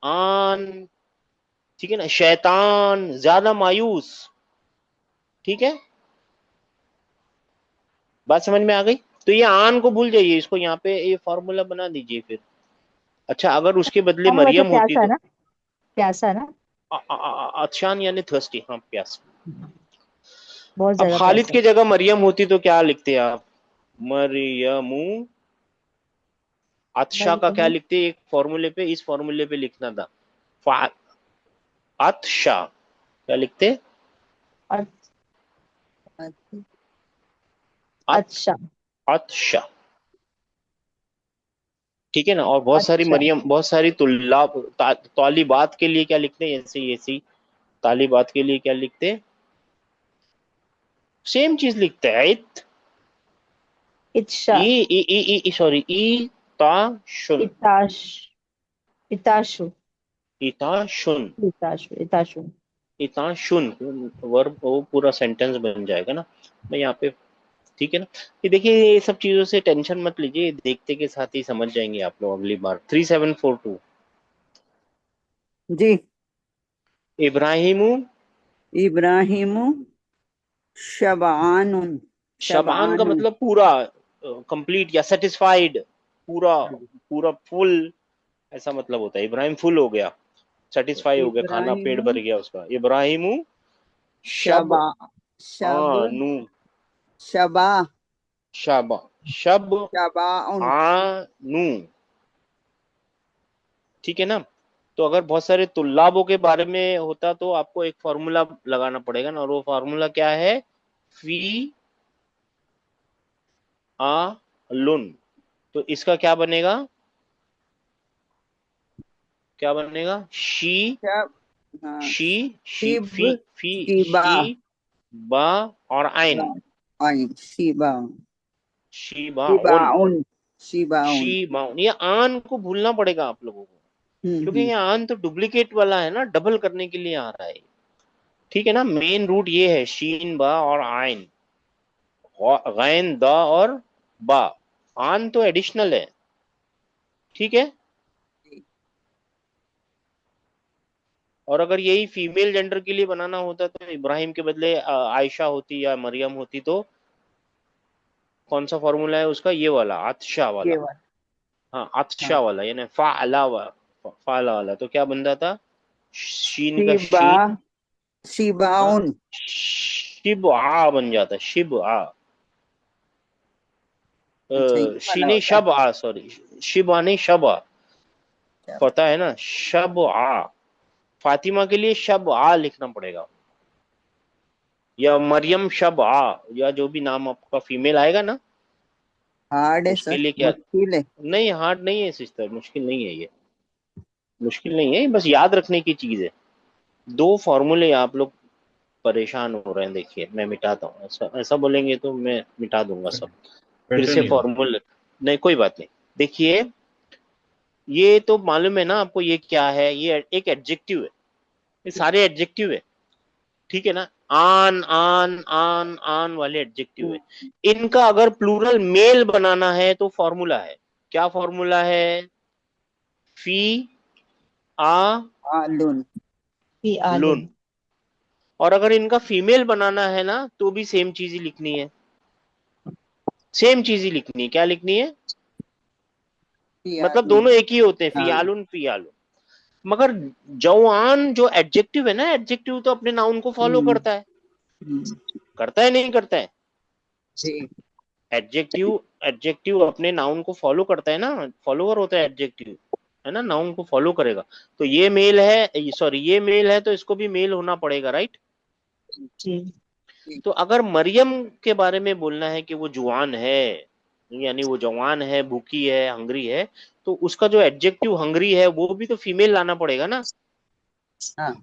आन। ठीक है ना? शैतान, ज्यादा मायूस। ठीक है, बात समझ में आ गई? तो ये आन को भूल जाइए, इसको यहाँ पे ये फॉर्मूला बना दीजिए फिर। अच्छा, अगर उसके बदले हाँ मतलब मरियम होती प्यासा है तो? ना प्यासा है ना अतशान यानी थर्स्टी, हाँ, प्यास। बहुत अब ज्यादा खालिद प्यासा की जगह मरियम होती तो क्या लिखते आप? मरियमू। अतशा का क्या मरियम लिखते? एक फॉर्मूले पे, इस फॉर्मूले पे लिखना था, अतशा, क्या लिखते? और अच्छा अत अच्छा अतशा। ठीक है ना? और बहुत सारी अच्छा मरियम, बहुत सारी तालिबात के लिए क्या लिखते हैं? ऐसे ऐसी तालिबात के लिए क्या लिखते? सेम चीज लिखते हैं, इत्शा सॉरी, ई ता शुन, इताश इताशु इताशुन, इताशु इताशु इताशुन, वर्ब, वो पूरा सेंटेंस बन जाएगा ना। मैं यहाँ पे, ठीक है ना? ये देखिए, ये सब चीजों से टेंशन मत लीजिए, देखते के साथ ही समझ जाएंगे आप लोग अगली बार। 3742, जी। इब्राहिमु, इब्राहिमु शबानुन शबान का शबानुन। मतलब पूरा, कंप्लीट या सेटिस्फाइड, पूरा, पूरा फुल, ऐसा मतलब होता है। इब्राहिम फुल हो गया, सेटिस्फाई हो गया, खाना पेट इब्राहिमु भर गया उसका। इब्राहिमु शब शबा शब आनु, शबा शब, शब शबाउन। आनु। ठीक है ना? तो अगर बहुत सारे तुल्लाबों के बारे में होता तो आपको एक फॉर्मूला लगाना पड़ेगा ना, और वो फॉर्मूला क्या है? फी आ लुन। तो इसका क्या बनेगा? क्या बनेगा? शी, शब हाँ she, she, Shiv fee Shiba she, बा, और आइन, आइन शिबा शीबा उन, शिबाउन शिबाउन। शीबाउन। ये आन को भूलना पड़ेगा आप लोगों को, क्योंकि हम्म। ये आन तो डुप्लीकेट वाला है ना, डबल करने के लिए आ रहा है। ठीक है ना? मेन रूट ये है, शीन, बा और आइन, गैन, द और बा। आन तो एडिशनल है। ठीक है? और अगर यही फीमेल जेंडर के लिए बनाना होता तो इब्राहिम के बदले आयशा होती या मरियम होती, तो कौन सा फॉर्मूला है उसका? ये वाला, आतशा वाला। ये बात। हाँ, हाँ आतशा वाला, यानी फाला वाला। तो क्या बनता था? शीन का शिबा शीन, हाँ, शिबाउन। शिब आ बन जाता, शिब आ। अच्छा ये वाला शीने होता। शब आ, सॉरी, शिब आ नहीं, शब आ। अच्छा पता है ना? शब आ, फातिमा के लिए शब आ लिखना पड़ेगा, या मरियम शब आ, या जो भी नाम आपका फीमेल आएगा ना, हार्ड है उसके सर लिए क्या? मुश्किल है। नहीं, हार्ड नहीं है सिस्टर, मुश्किल नहीं है ये, मुश्किल नहीं है, बस याद रखने की चीज है। दो फॉर्मूले आप लोग परेशान हो रहे हैं, देखिए मैं मिटाता हूँ, ऐसा ऐसा बोलेंगे तो मैं मिटा दूंगा सब। फिर पैटर्न से नहीं है। फॉर्मूले, नहीं कोई बात नहीं। देखिए, ये तो मालूम है ना आपको, ये क्या है? ये एक एडजेक्टिव है, ये सारे एडजेक्टिव है, ठीक है ना। आन आन आन आन वाले एडजेक्टिव है। इनका अगर प्लूरल मेल बनाना है तो फॉर्मूला है, क्या फॉर्मूला है? फी आ आलून। फी लुन। आलुन। और अगर इनका फीमेल बनाना है ना तो भी सेम चीज ही लिखनी है, सेम चीज ही लिखनी है। क्या लिखनी है? मतलब दोनों एक ही होते हैं, हाँ। फियालुन फियालुन। मगर जवान जो एडजेक्टिव है ना, एडजेक्टिव तो अपने नाउन को फॉलो करता है, करता है नहीं करता है? जी। एडजेक्टिव एडजेक्टिव अपने नाउन को फॉलो करता है ना, फॉलोअर होता है एडजेक्टिव, है ना, नाउन को फॉलो करेगा। तो ये मेल है, सॉरी ये मेल है तो इसको भी मेल होना पड़ेगा, राइट। जी। तो अगर मरियम के बारे में बोलना है कि वो जुआन है, यानी वो जवान है, भूखी है, हंगरी है, तो उसका जो एडजेक्टिव हंगरी है वो भी तो फीमेल लाना पड़ेगा ना। हाँ।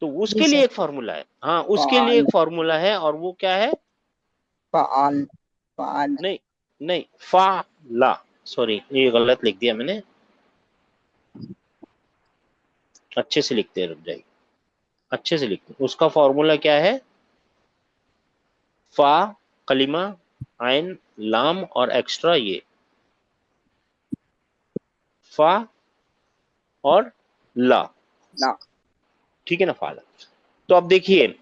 तो जी उसके लिए सर। एक फॉर्मूला है, हाँ उसके लिए फाल एक फॉर्मूला है, और वो क्या है? फाल फाल। नहीं नहीं, फा ला, सॉरी ये गलत लिख दिया मैंने, अच्छे से लिखते हैं, रुक जाइए, अच्छे से लिखते हैं। उसका फॉर्मूला क्या है? फा कलिमा आइन लाम और एक्स्ट्रा ये, फा और ला, ला। ठीक है ना, फाला। तो अब देखिए,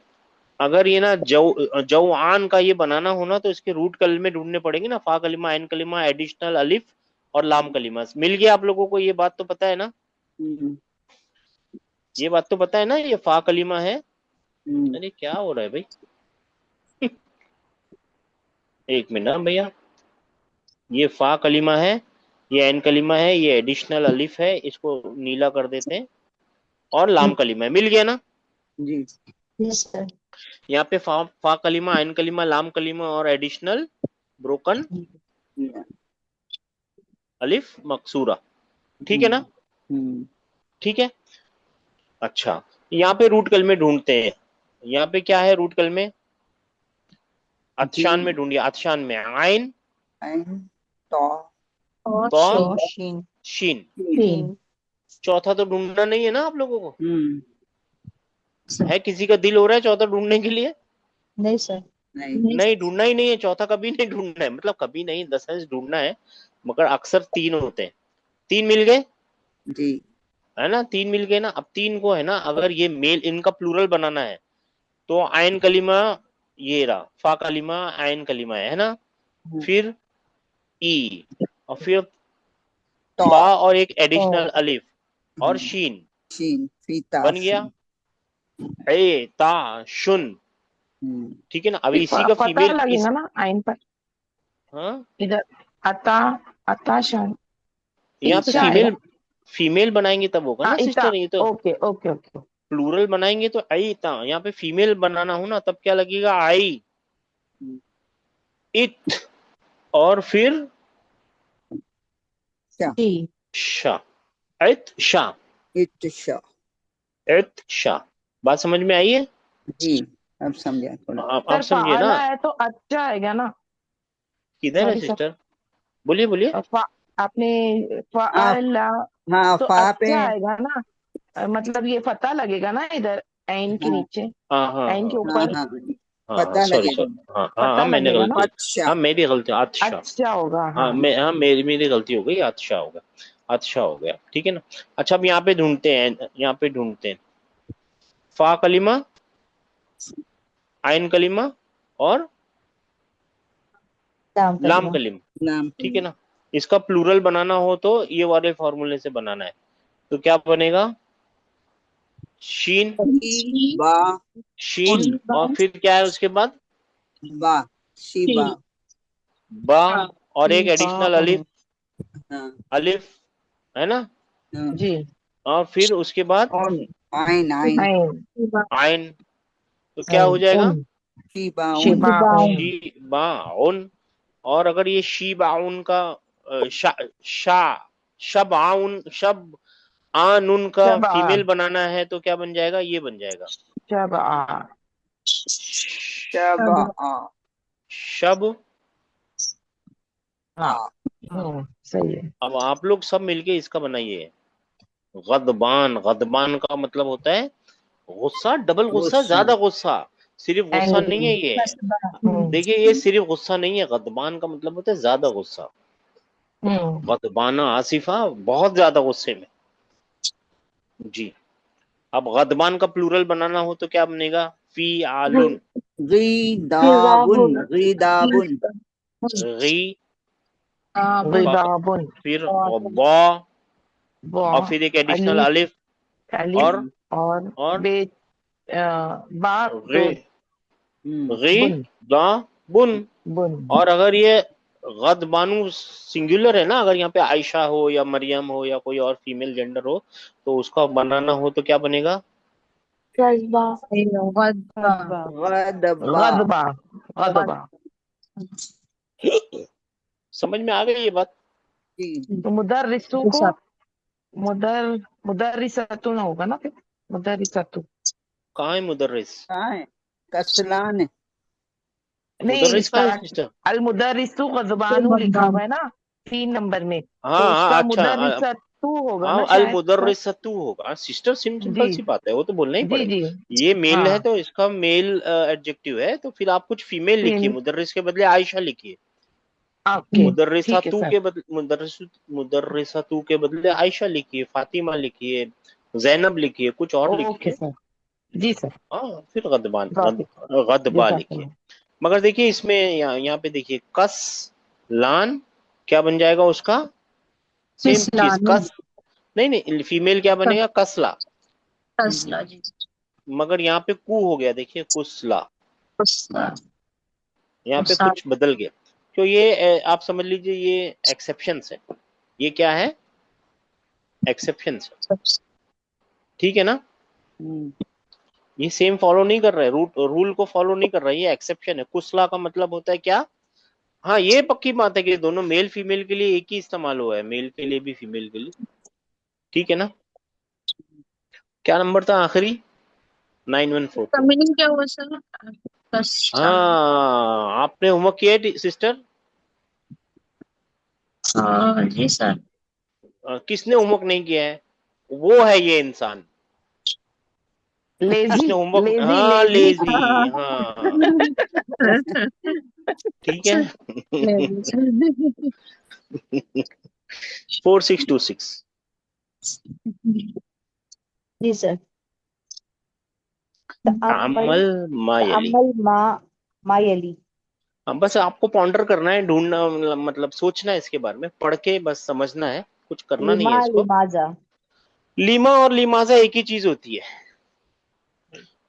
अगर ये ना जवान का ये बनाना हो ना तो इसके रूट कलमे ढूंढने पड़ेंगे ना, फा कलिमा आइन कलिमा एडिशनल अलिफ और लाम कलिमा। मिल गया आप लोगों को? ये बात तो पता है ना, ये बात तो पता है ना, ये फा कलिमा है। अरे क्या हो रहा है भाई, एक मिनट भैया, ये फा कलिमा है, ये एन कलिमा है, ये एडिशनल अलिफ है, इसको नीला कर देते हैं, और लाम कलिमा है। मिल गया ना? जी। Yes sir. यहाँ पे फा कलिमा आइन कलिमा लाम कलिमा और एडिशनल ब्रोकन अलिफ मकसूरा, ठीक है ना, ठीक है। अच्छा, यहाँ पे रूट कलमे ढूंढते हैं। यहाँ पे क्या है रूट कलमे? अतशान में ढूंढिए, अतशान में आइन तो और तो शीन। शीन। शीन। चौथा तो ढूंढना नहीं है ना आप लोगों को? सर। है किसी का दिल हो रहा है चौथा ढूंढने के लिए? नहीं सर। नहीं, ढूंढना ही नहीं है चौथा, कभी नहीं ढूंढना है, मतलब कभी नहीं, 10 सेंस ढूंढना है, मगर अक्सर 3 होते हैं। 3 मिल गए, जी। है ना, 3 मिल गए ना। अब 3 को है ना, अगर ये मेल, इनका प्लूरल बनाना है तो आयन कलिमा, ये रहा फा कलिमा आयन कलिमा है ना, फिर ई, और फिर तो बा और एक एडिशनल अलिफ और शीन, शीन फीता बन गया ए ता शुन, ठीक है ना। अभी इसी का पता फीमेल लगेगा ना आइन पर, हाँ, इधर अता अताशान यहाँ पे इच्छा आएगा। फीमेल, फीमेल बनाएंगे तब होगा हाँ ना इता, सिस्टर, ये तो ओके ओके ओके। प्लूरल बनाएंगे तो आई ता, यहाँ पे फीमेल बनाना हो ना तब क्या लगेगा? आई, इत, और फिर शी। शा, इत शा, इत्शा। इत शा। बात समझ में आई है? जी, अब समझा थोड़ा। आप सर समझिए ना। फाला है तो अच्छा आएगा ना। किधर है सॉरी सर, सिस्टर? बोलिए बोलिए। आपने हाँ। फाला हाँ तो फा पे। अच्छा आएगा ना। मतलब ये फता लगेगा ना इधर ऐन के हाँ नीचे, हाँ हाँ ऐन के हाँ हाँ ऊपर हाँ हाँ, पता सॉरी लगेगा। सॉरी, हाँ हाँ फता हाँ, मैंने लगेगा ना। गलती, अच्छा। हाँ मेरी गलती, अच्छा, अच्छा होगा हाँ हाँ। मेरी गलती हो गई, अच्छा हो गया, अच्छा हो गया, ठीक है ना। अच्छा, अब यहाँ पे ढूंढते हैं, यहाँ पे ढूंढते हैं फा कलिमा आयन कलिमा और लाम लाम कलिमा। कलिमा, नाम ठीक है ना। इसका प्लूरल बनाना हो तो ये वाले फॉर्मूले से बनाना है, तो क्या बनेगा? शीन, बा शीन, और फिर क्या है उसके बाद? बा शिबा। बा और एक शीबा एडिशनल अलिफ, हाँ अलिफ, है ना, हाँ। जी। और फिर उसके बाद और आइन आइन ऐन आयन, तो क्या हो जाएगा? उन, शिबा उन। शिबा उन। शीबाउन। और अगर ये शीबाउन का शा, शा शबाउन, शब आनुन का शबा फीमेल बनाना है तो क्या बन जाएगा? ये बन जाएगा शबा शबा आ शब हाँ। सही है। अब आप लोग सब मिलके इसका बनाइए, गदबान। गदबान का मतलब होता है गुस्सा, डबल गुस्सा, गुस्सा। ज्यादा गुस्सा, सिर्फ गुस्सा नहीं है ये। देखिए ये सिर्फ गुस्सा नहीं है, गदबान का मतलब होता है ज्यादा गुस्सा। गदबाना आसिफा, बहुत ज्यादा गुस्से में। जी। अब गदबान का प्लूरल बनाना हो तो क्या बनेगा? फी आलुन, गीदाबुन, गीदाबुन, गी, गिदाबुन, फिर बा, और फिर एक एडिशनल अलिफ, और और बे बा गे, हम्म, गी बुन, दा बुन। बुन। और अगर ये गदबानु सिंगुलर है ना, अगर यहाँ पे आयशा हो या मरियम हो या कोई और फीमेल जेंडर हो, तो उसका बनाना हो तो क्या बनेगा? गजबा, गदबा। गदबा, गदबा। समझ में आ गई ये बात? जी, तो मुदर्रिसु को मुदर्रिसतु ना होगा ना फिर, मुदर्रिसतु। कहाँ है मुदर्रिस? कहाँ है? कसलान है। नहीं, मुदर्रिस कहाँ इसका है सिस्टर? अल मुदर्रिसु गजबानु लिखा हुआ है ना 3 नंबर में, हाँ तो हाँ, उसका अच्छा, मुदर्रिसतु होगा हाँ, ना अल शायद। मुदर्रिसतु होगा सिस्टर, सिंपल जी सी बात है, वो तो बोलना ही जी पड़ेगा। जी। ये मेल है हाँ, तो इसका मेल एडजेक्टिव है, तो फिर आप कुछ फीमेल लिखिए, फिर मुदर्रिस के बदले आयशा लिखिए। ओके, ठीक है मुदर्रिसातु सर। के बदले मुदर्रिसातु के बदले आयशा लिखिए, फातिमा लिखिए, जैनब लिखिए, कुछ और ओके लिखिए। सर, जी सर, हाँ, फिर गॉट इट, गदबा लिखिए। जज़ाकल्लाह। मगर देखिए इसमें यहाँ पे देखिए, कस लान क्या बन जाएगा उसका? सेम चीज, कस, नहीं नहीं, फीमेल क्या बनेगा? कसला। मगर यहाँ पे कु हो गया, देखिए कुसला, यहाँ पे कुछ बदल गया। तो ये आप समझ लीजिए ये एक्सेप्शंस है। ये क्या है? एक्सेप्शंस है। ठीक है ना? हम्म, ये सेम फॉलो नहीं कर रहा है, रूल को फॉलो नहीं कर रहा है, ये एक्सेप्शन है। कुसला का मतलब होता है क्या? हाँ, ये पक्की बात है कि दोनों मेल फीमेल के लिए एक ही इस्तेमाल हुआ है, मेल के लिए भी फीमेल के लिए। ठीक है ना? क्या नंबर था आखिरी? 9142। मीनिंग क्या हुआ सर? कष्ट। हाँ, आपने होमवर्क किया है सिस्टर? जी सर। किसने होमवर्क नहीं किया है? वो है ये इंसान लेजी, जिसने होमवर्क, लेजी, हाँ, लेजी। लेजी, हाँ, ठीक है। 4626। जी सर। तअम्मल, अमल मायली। तअम्मल मायली। हाँ, बस आपको पॉन्डर करना है, ढूंढना, मतलब सोचना है इसके बारे में, पढ़ के बस समझना है, कुछ करना नहीं है लिमा इसको। लिमाजा। लीमा और लिमाजा एक ही चीज होती है,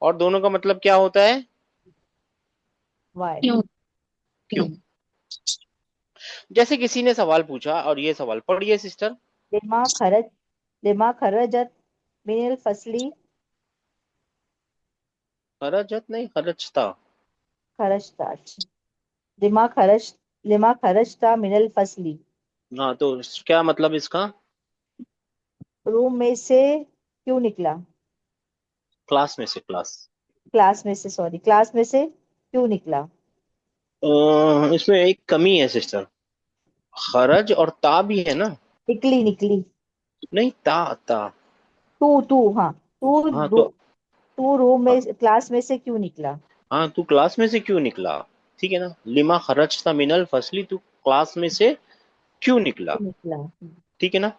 और दोनों का मतलब क्या होता है? वाई। क्यों? जैसे किसी ने सवाल पूछा, और ये सवाल पढ़िए सिस्टर। लिमा खरज, लिमा खरजत मिनल फसली। खरजत नहीं, खरजता। खरजता। लिमा खरज, लिमा खरजता मिनल फसली। हाँ, तो क्या मतलब इसका? रूम में से क्यों निकला? क्लास में से, क्लास। क्लास में से, सॉरी, क्लास में से क्यों निकला? इसमें एक कमी है सिस्टर, खरज और ता भी है ना? निकली, निकली। नहीं, ता ता। तू तू, हाँ। हाँ तू, तो, तू रूम में, क्लास में से क्यों निकला? हाँ, तू क्लास में से क्यों निकला? ठीक है ना? लिमा खरजता मिनल फसली, तू क्लास में से क्यों निकला? क्यों निकला? ठीक है ना?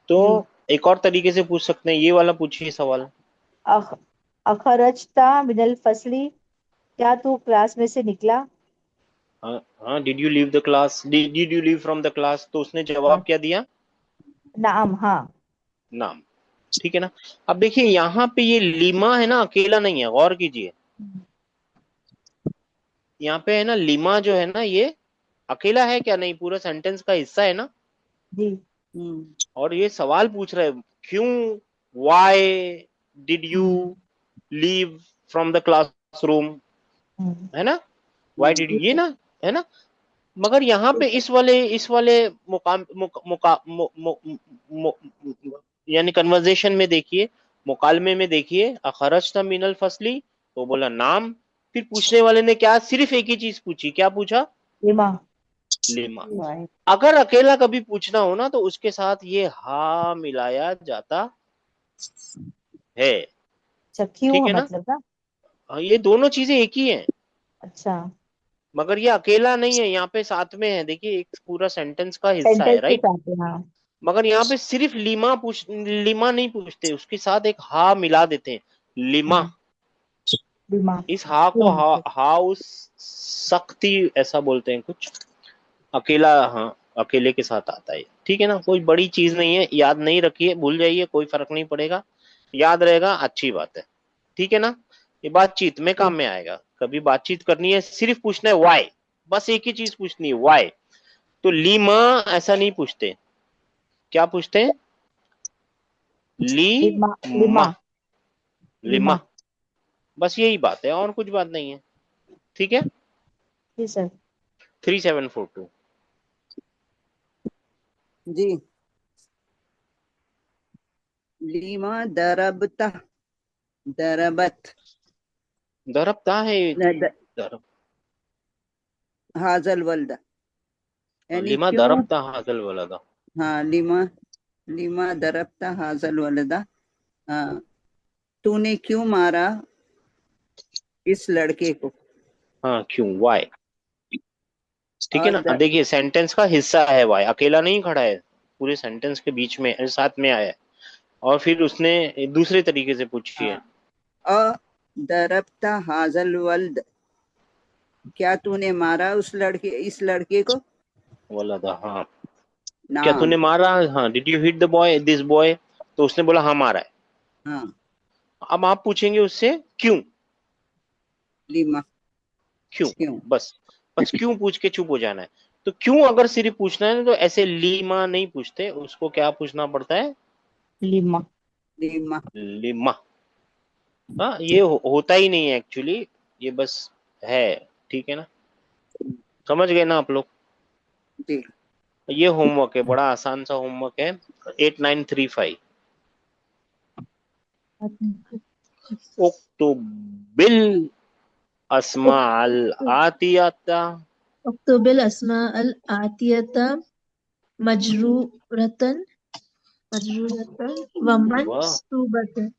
तो जी। एक और तरीके से पूछ सकते हैं, ये वाला पूछिए सवाल। अख, अखरजता मिनल फसली, क्या तू क्लास में से निकला? हाँ हाँ, did you leave the class, did you leave from the class, तो उसने जवाब हाँ, क्या दिया? नाम, हाँ। नाम। ठीक है ना? अब देखिए यहाँ पे ये लीमा है ना, अकेला नहीं है, गौर कीजिए। यहाँ पे है ना, लीमा जो है ना, ये अकेला है क्या? नहीं, पूरा सेंटेंस का हिस्सा है ना। जी। और ये सवाल पूछ रहे हैं, क्यों, why did you leave from the classroom, है ना? वाई डिड, ये ना, है ना? मगर यहाँ पे इस वाले मुकाम मुक, मुका, मु, मु, मु, मु, यानी कन्वर्जेशन में देखिए, मुकालमे में देखिए, अखरजता मिनल फसली, तो बोला नाम। फिर पूछने वाले ने क्या, सिर्फ एक ही चीज पूछी, क्या पूछा? लिमा। लिमा। वाई। अगर अकेला कभी पूछना हो ना, तो उसके साथ ये हा मिलाया जाता है। अच्छा क्यों ठीक है है ना? मतलब ना। ये दोनों चीजें एक ही हैं, अच्छा मगर ये अकेला नहीं है, यहाँ पे साथ में है। देखिए एक पूरा सेंटेंस का हिस्सा है, सेंटेंस के राइट? साथ है, हाँ। मगर यहाँ पे सिर्फ लिमा नहीं पूछते, उसके साथ एक हा मिला देते हैं, लिमा। दिमाग इस हा को क्यों मतलब। हा उस सख्ती ऐसा बोलते हैं कुछ, अकेला, हाँ अकेले के साथ आता है, ठीक है ना? कोई बड़ी चीज नहीं है, याद नहीं रखिए, भूल जाइए, कोई फर्क नहीं पड़ेगा, याद रहेगा, अच्छी बात है, ठीक है ना? ये बातचीत में काम में आएगा। कभी बातचीत करनी है, सिर्फ पूछना है वाई, बस एक ही चीज पूछनी है, वाई। तो लीमा ऐसा नहीं पूछते, क्या पूछते हैं? ली लिमा लिमा मा, लिमा, बस यही बात है, और कुछ बात नहीं है, ठीक है? जी सर। 3742 जी। लीमा दरबता, दरबत, दरबता है, द- दरब, हाजल वल्द, यानी लिमा क्यों। दरबता हाजल वाला था। हाँ, लीमा, लीमा दरबता हाजल वल्दा। हाँ, तूने क्यों मारा इस लड़के को। हाँ क्यों, वाई, ठीक है और ना? देखिए सेंटेंस का हिस्सा है वाई, अकेला नहीं खड़ा है, पूरे सेंटेंस के बीच में साथ में आया है। और फिर उसने दूसरे तरीके से पूछी है, अ दरबता हाजल वल्द, क्या तूने मारा इस लड़के को। वाला था, हाँ। क्या नाम। तूने मारा, हाँ, did you hit the boy, this boy? तो उसने बोला हाँ मारा है। हाँ, अब आप पूछेंगे उससे क्यों, लीमा, क्यों, क्यों। बस, बस क्यों पूछ के चुप हो जाना है। तो क्यों अगर सिर्फ पूछना है ना, तो ऐसे लीमा नहीं पूछते, उसको क्या पूछना पड़ता है? Lima Lima. लिमा। हाँ, ये होता ही नहीं है एक्चुअली, ये बस है, ठीक है ना? समझ गए ना आप लोग? जी। ये होमवर्क है, बड़ा आसान सा होमवर्क है, 8935। उक्तुबिल अस्माअल आतियाता अक्तुबिल अस्मा अल आतियता मजरूरतन मजरूरतन व व मंसूबतन।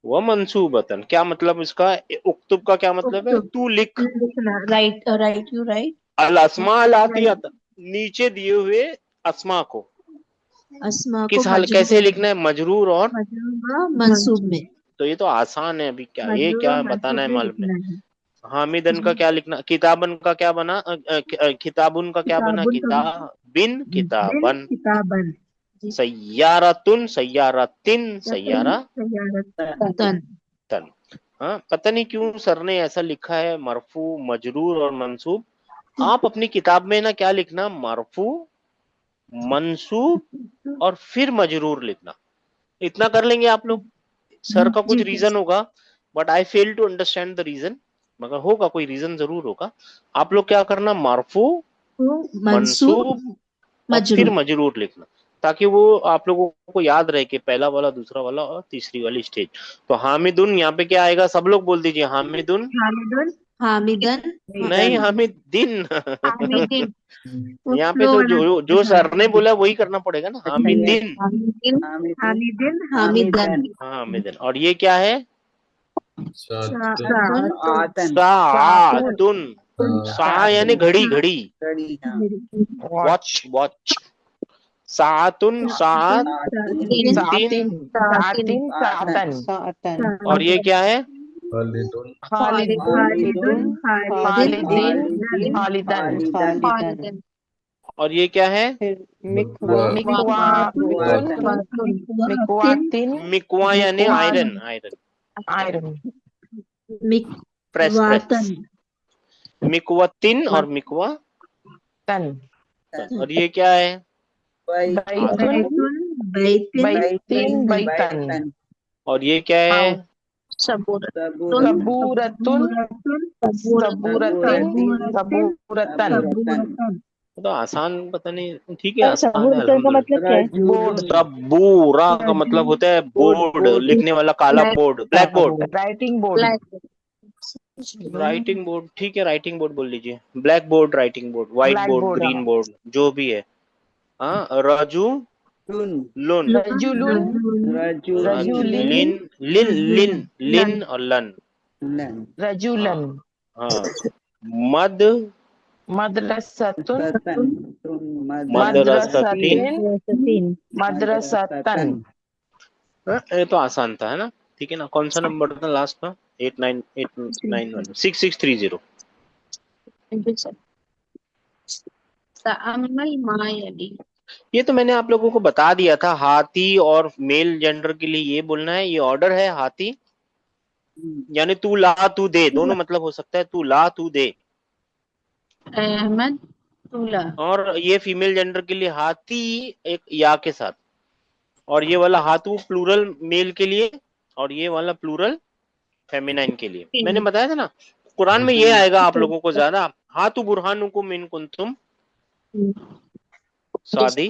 व मंसूबतन, क्या मतलब इसका? उक्तुब का क्या मतलब है? उक्तुब तू लिख। लिखना, राइट राइट यू राइट। अल अस्मा अल राइट, आतियाता, नीचे दिए हुए अस्मा को अस्मा को किस हाल, कैसे मजरूर, लिखना है? मजरूर और, मजरूर व मंसूब में, तो ये तो आसान है, अभी क्या ये मजरूर और क्या बताना मंसूब है में मालूम है? लिखना है। हामिदन का क्या लिखना? किताबन का क्या बना? किताबुन का क्या बना? किताबुन का किताबिन, बिन किताबन। किताबन। जी। सय्यारतुन, सय्यारतिन, रतन सय्यारा सयारतन। तन। हाँ, पता नहीं क्यों सर ने ऐसा लिखा है, मरफू, मजरूर और मंसूब। आप अपनी किताब में ना क्या लिखना? मरफू, मंसूब और फिर मजरूर लिखना। इतना कर लेंगे आप लोग? सर का कुछ जी रीजन होगा, but I fail to understand the reason, मगर होगा, कोई रीजन जरूर होगा। आप लोग क्या करना? मरफू, मंसूब मंसूब और फिर मजरूर। मजरूर लिखना, ताकि वो आप लोगों को याद रहे कि पहला वाला, दूसरा वाला और तीसरी वाली स्टेज। तो हामिदुन यहाँ पे क्या आएगा? सब लोग बोल दीजिए, हामिदुन। हामिदुन हामिदन नहीं, मीदन। हामिदीन। हामिदिन। वो यहाँ पे फ्लो तो वाला जो जो सर ने बोला वही करना पड़ेगा ना, अच्छा, ये हामिदीन। हामिदिन हामिदीन, हामिदिन हामिदन। हामिदन, हाँ हामिदन। और ये क्या है? सातन, सातन आतन, सातुन। सा यानी घड़ी, घड़ी, घड़ी। हाँ, वॉच, वॉच। सातुन, सात, सातिन तीन। सातिन आतन, सातन। और ये क्या है? खालिदुन, खालिदुन खालिदुन, खालिदिन खालिदीन खालिदीन, खालिदन। खालिदन। और ये क्या है? मकवा, मिकवातुन मिकवातिन मिकवा यानी iron, iron, iron. Press, press. मिकवातन मिकवतिन और मिकवा तन। तन। और ये क्या है? बैतुन बैतुन बैतिन बैतन बैतन। और ये क्या है? सबूरतुन सबूरतुन सबूरतिन सबूरतिन सबूरतन। सबूरतन। तो आसान, पता नहीं, ठीक है, सर आसान है, सबूर का मतलब क्या है। बोर्ड, सबूरा का मतलब होता है बोर्ड, लिखने वाला काला board, black board. Writing board. Writing board, ठीक है, राइटिंग बोर्ड बोल लीजिए, black board, writing board, white black board, board. Green board, जो भी है। हाँ, राजू तुन लुन, रजुलुन, रजुल रजुलिन, लिन, लिन, लिन, लिन और लन। लन रजुलन, हाँ, मद, मदरसतुन, सतन तुन मदरसतिन। मदरसतिन, मदरसतन। ये तो आसान था, है ना? ठीक है ना? कौन सा नंबर था लास्ट में? 8981 6630। तअम्मल मा यली। ये तो मैंने आप लोगों को बता दिया था, हाथी और मेल जेंडर के लिए ये बोलना है, ये ऑर्डर है। हाथी यानी तू ला तू दे, दोनों मतलब हो सकता है, तू ला तू दे। अहमद तुला। और ये फीमेल जेंडर के लिए हाथी एक या के साथ, और ये वाला हाथू प्लूरल मेल के लिए, और ये वाला प्लूरल फेमिनाइन के लिए। मैंने बताया था ना, कुरान में ये आएगा आप लोगों को ज्यादा, हाथू बुरहानुकुम इन कुंतुम सादी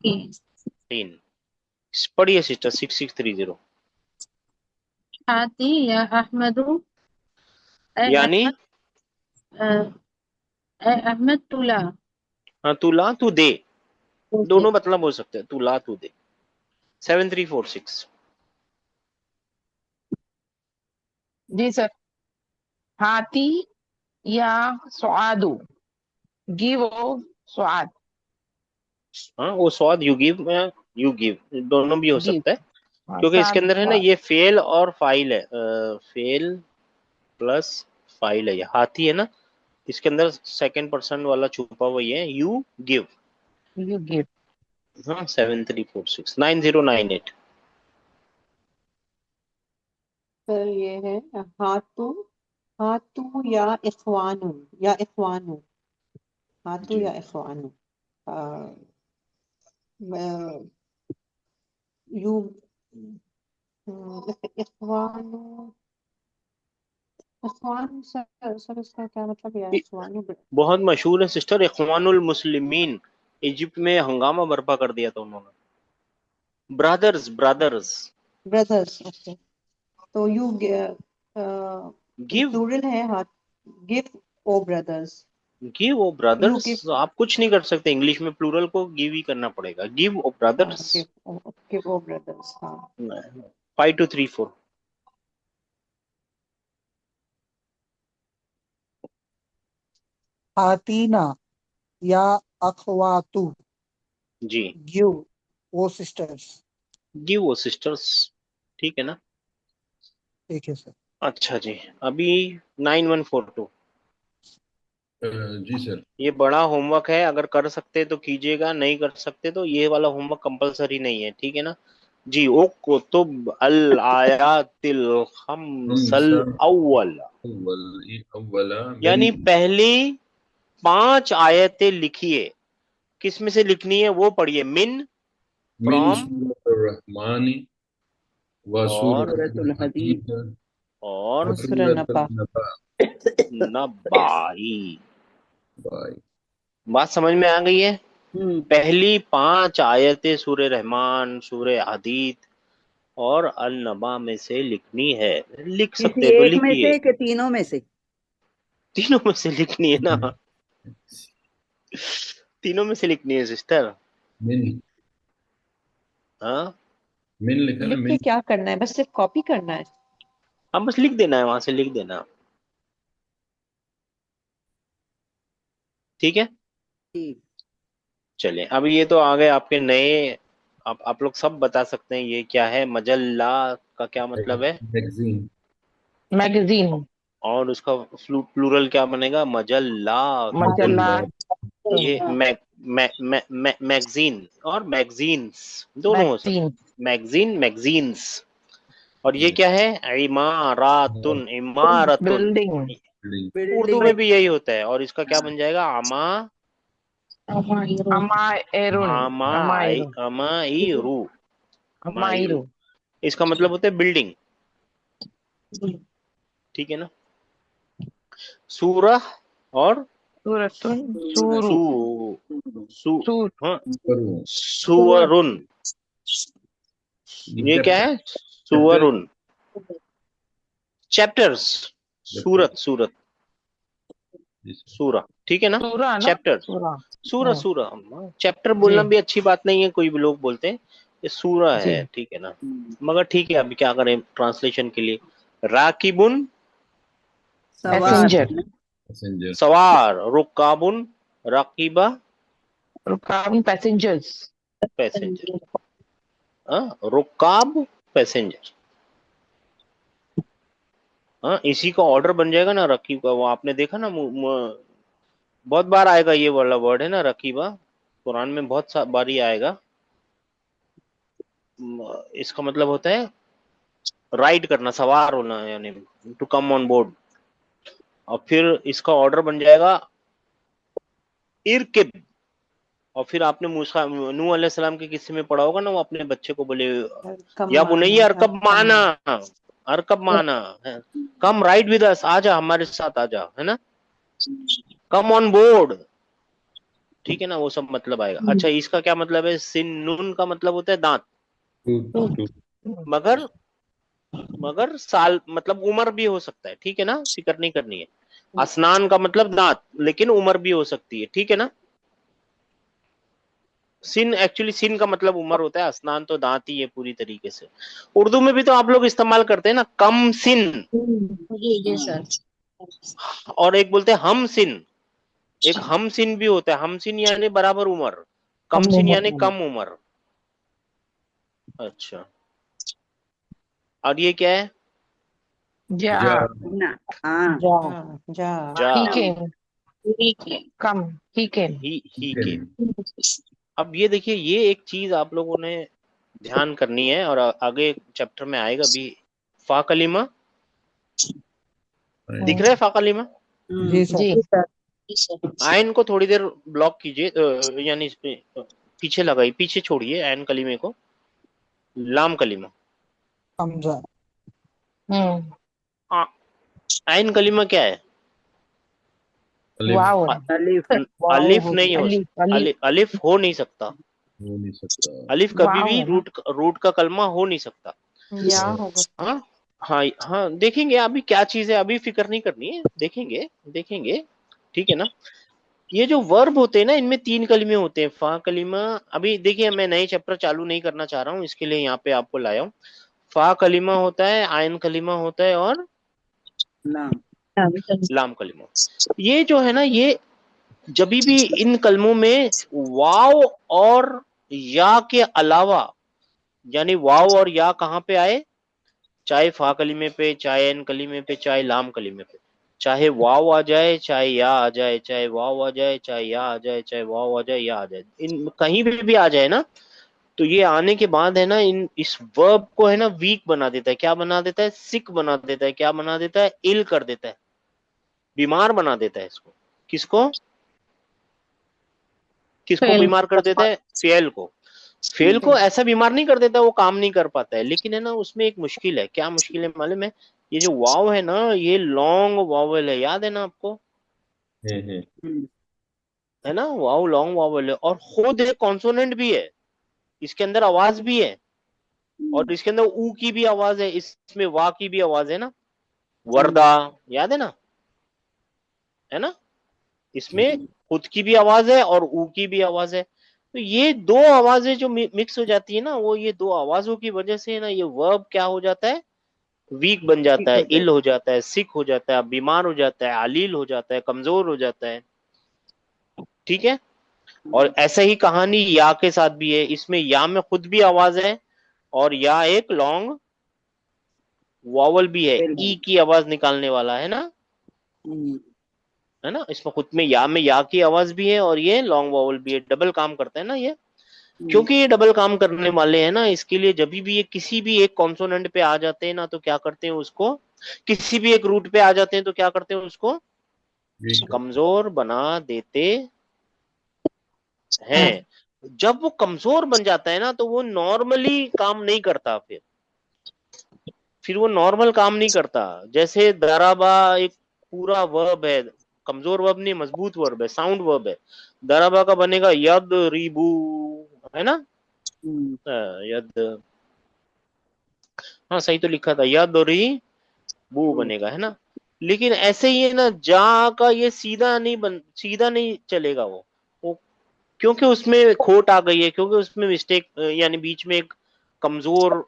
तीन। पढ़िए सिस्टर 6630। हाथी या अहमदु। ए यानी अहमद, ए अहमद तुला। हाँ, तू ला तू दे, दोनों मतलब हो सकते हैं, तू ला तू दे। 7346। जी सर। हाथी या स्वादु, गिव ओ स्वाद, हाँ, वो स्वाद यू गिव, यू गिव, दोनों भी हो गिव। सकता है, क्योंकि इसके अंदर है ना, ये फेल और फाइल है, फेल प्लस फाइल है, ये हाथी है ना, इसके अंदर सेकंड पर्सन वाला छुपा हुआ ये है, यू गिव। You give. हाँ, 7346 9098। सर ये है हाथू, हाथू या इखवानु, या इखवानु, हाथू जी या इखवानु। यू इखवानु, इखवान सर, सर इसका क्या मतलब है इखवानु? बहुत मशहूर है सिस्टर, इख्वानुल मुस्लिमीन। इजिप्ट में हंगामा बर्पा कर दिया था उन्होंने। Brothers, brothers. Brothers, okay. तो यू गिव, प्लूरल है हाथ, give o brothers. Give o you brothers. Give, आप कुछ नहीं कर सकते, इंग्लिश में प्लूरल को गिव ही करना पड़ेगा, give o brothers. Give o brothers, हाँ। 5234। आतीना या अखवातु, जी, गिव ओ सिस्टर्स। गिव ओ सिस्टर्स, ठीक है ना? ठीक है सर। अच्छा जी, अभी 9142। जी सर। ये बड़ा होमवर्क है, अगर कर सकते तो कीजिएगा, नहीं कर सकते तो ये वाला होमवर्क कंपलसरी नहीं है, ठीक है ना जी? ओ कुतुब अल आयातिल खम्सल अव्वल, यानी पहली 5 आयतें लिखिए। किस में से लिखनी है वो पढ़िए, मिन, फ्रॉम, रहमानी और सूरतुल हदीद और सूरह नबा। नबाई। बात समझ में आ गई है? पहली 5 आयतें सूरह रहमान, सूरह हदीद और अल नबा में से लिखनी है। लिख किसी सकते तो एक में लिखिए, से कि तीनों में से? तीनों में से लिखनी है ना, तीनों में से लिखनी है सिस्टर। मिन, हाँ, मिन लिखा ना, लिख के मिन। क्या करना है? बस सिर्फ कॉपी करना है। हम बस लिख देना है, वहां से लिख देना, ठीक है? ठीक। चलिए, अब ये तो आ गए आपके नए। आप लोग सब बता सकते हैं ये क्या है। मजल्ला का क्या मतलब है? मैगजीन। मैगजीन, और उसका प्लूरल क्या बनेगा? मजल्ला। मजल्ला, ये मैगजीन और मैगजीन्स दोनों हो सकते मैगजीन, हैं। Magazine, magazines. और ये क्या है? इमारातुन, इमारतुन। बिल्डिंग, उर्दू में भी यही होता है, और इसका क्या बन जाएगा? आमा, अमायरुन, अमायरुन, अमाईरू, अमायरू, इसका मतलब होता है बिल्डिंग, ठीक है ना? सूरह और सूरतुन, सूरु, सूर, हाँ, सुवरुन। ये क्या है? सुवरुन, चैप्टर्स। सूरत, सूरत, सूरा, ठीक है ना? सूरा ना, चैप्टर्स, सूरा, सूरा हाँ सूरा चैप्टर बोलना जी भी अच्छी बात नहीं है, कोई भी लोग बोलते हैं ये सूरा जी है, ठीक है ना। मगर ठीक है, अभी क्या करें ट्रांसलेशन के लिए। राकिबुन सवार पैसेंजर, पैसेंजर, सवार, रुकाबुन राकिबा रुकाब पैसेंजर्स, पैसेंजर, रुकाब पैसेंजर। हाँ, इसी का ऑर्डर बन जाएगा ना रकीब का। वो आपने देखा ना, बहुत बार आएगा ये वाला वर्ड है ना रकीबा, कुरान में बहुत बार ही आएगा। इसका मतलब होता है राइड करना, सवार होना, यानी टू कम ऑन बोर्ड। और फिर इसका ऑर्डर बन जाएगा इरकिब। और फिर आपने मूसा नूह अलैहिस्सलाम के किस्से में पढ़ा होगा ना, वो अपने बच्चे को बोले या बुनैया अरकब माना, अरकब माना, कम राइड विद अस, आजा हमारे साथ आजा, है ना, कम ऑन बोर्ड, ठीक है ना, वो सब मतलब आएगा। अच्छा, इसका क्या मतलब है? सिन्नुन का मतलब होता है दांत, मगर मगर साल मतलब उम्र भी हो सकता है, ठीक है ना, फिक्र नहीं करनी है। असनान का मतलब दांत, लेकिन उम्र भी हो सकती है, ठीक है ना। सिन, एक्चुअली सिन का मतलब उम्र होता है, असनान तो दांत ही है पूरी तरीके से। उर्दू में भी तो आप लोग इस्तेमाल करते हैं ना, कम सिन, जी सर। और एक बोलते हैं हम सिन। एक हम सिन भी होता है, हम सिन यानी बराबर उम्र, कम सिन यानी कम उम्र। अच्छा, और ये क्या है? जा, ना हाँ जा जा, he came, come, he came, ही के। अब ये देखिए, ये एक चीज आप लोगों ने ध्यान करनी है, और आगे चैप्टर में आएगा भी। फा कलीमा दिख रहा है, फा कलीमा जी सर। जी आयन को थोड़ी देर ब्लॉक कीजिए, यानी इस पे पीछे लगाई, पीछे छोड़िए आयन कलीमे को। लाम कलीमा, हमजा। आ- आयन कलीमा क्या है? वाओ, अलिफ अलिफ नहीं हो, अलिफ, अलिफ, अलिफ हो नहीं सकता। हो नहीं सकता। अलिफ कभी वाव भी है ना, रूट का कलमा हो नहीं सकता। या होगा। हाँ हाँ हाँ, देखेंगे अभी क्या चीज है, अभी फिक्र नहीं करनी है, देखेंगे देखेंगे, ठीक है ना। ये जो वर्ब होते हैं ना, इनमें 3 कलीमे होते हैं। फा कलीमा, अभी देखिए मैं नए चैप्टर चालू नहीं करना चाह रहा हूँ, इसके लिए यहाँ पे आपको लाया हूँ। फा कलीमा होता है, आयन कलीमा होता है, और लाम लाम कलीमा। ये जो है ना, ये जब भी इन कलमों में वाव और या के अलावा, यानी वाव और या कहाँ पे आए, चाहे फा कलीमे पे, चाहे एन कलीमे पे, चाहे लाम कलीमे पे, चाहे वाव आ जाए, चाहे या आ जाए, चाहे वाव आ जाए, चाहे या आ जाए, चाहे वाव आ जाए, या आ जाए, इन कहीं भी आ जाए ना, तो ये आने के बाद है ना, इन इस वर्ब को है ना वीक बना देता है। क्या बना देता है? सिक बना देता है। क्या बना देता है? इल कर देता है, बीमार बना देता है इसको। किसको किसको फेल। बीमार कर देता है? फेल को। फेल को ऐसा बीमार नहीं कर देता वो काम नहीं कर पाता है, लेकिन है ना उसमें एक मुश्किल है। क्या मुश्किल है मालूम है? ये जो वाव है ना, ये लॉन्ग वावल है, याद है ना आपको, है ना, वाव लॉन्ग वावल है, और खुद एक कॉन्सोनेंट भी है, इसके अंदर आवाज भी है, और इसके अंदर ऊ की भी आवाज है, इसमें वा की भी आवाज है ना, वर्दा, याद है ना, इसमें खुद की भी आवाज है और ऊ की भी आवाज है। तो ये दो आवाजें जो मिक्स हो जाती है ना, वो ये दो आवाजों की वजह से ना, ये वर्ब क्या हो जाता है? वीक बन जाता है, इल हो जाता है, सिक हो जाता है, बीमार हो जाता है, अलील हो जाता है, कमजोर हो जाता है, ठीक है। और ऐसा ही कहानी या के साथ भी है। इसमें या में खुद भी आवाज है, और या एक लॉन्ग वॉवल भी है, ई की आवाज निकालने वाला, है ना, है ना। इसमें खुद में या की आवाज भी है, और ये लॉन्ग वॉवल भी है, डबल काम करता है ना ये। क्योंकि ये डबल काम करने वाले हैं ना, इसके लिए जब भी ये किसी भी एक कॉन्सोनेंट पे आ जाते हैं ना, तो क्या करते हैं उसको, किसी भी एक रूट पे आ जाते हैं तो क्या करते हैं उसको कमजोर बना देते हैं। जब वो कमजोर बन जाता है ना, तो वो नॉर्मली काम नहीं करता, फिर वो नॉर्मल काम नहीं करता। जैसे दराबा एक पूरा वर्ब है, कमजोर वर्ब नहीं, मजबूत वर्ब है, साउंड वर्ब है। दराबा का बनेगा यद रीबू, है ना, यद, हाँ सही तो लिखा था, यद रीबू बनेगा, है ना। लेकिन ऐसे ही है ना, जा का ये सीधा नहीं चलेगा, वो क्योंकि उसमें खोट आ गई है, क्योंकि उसमें मिस्टेक, यानी बीच में एक कमजोर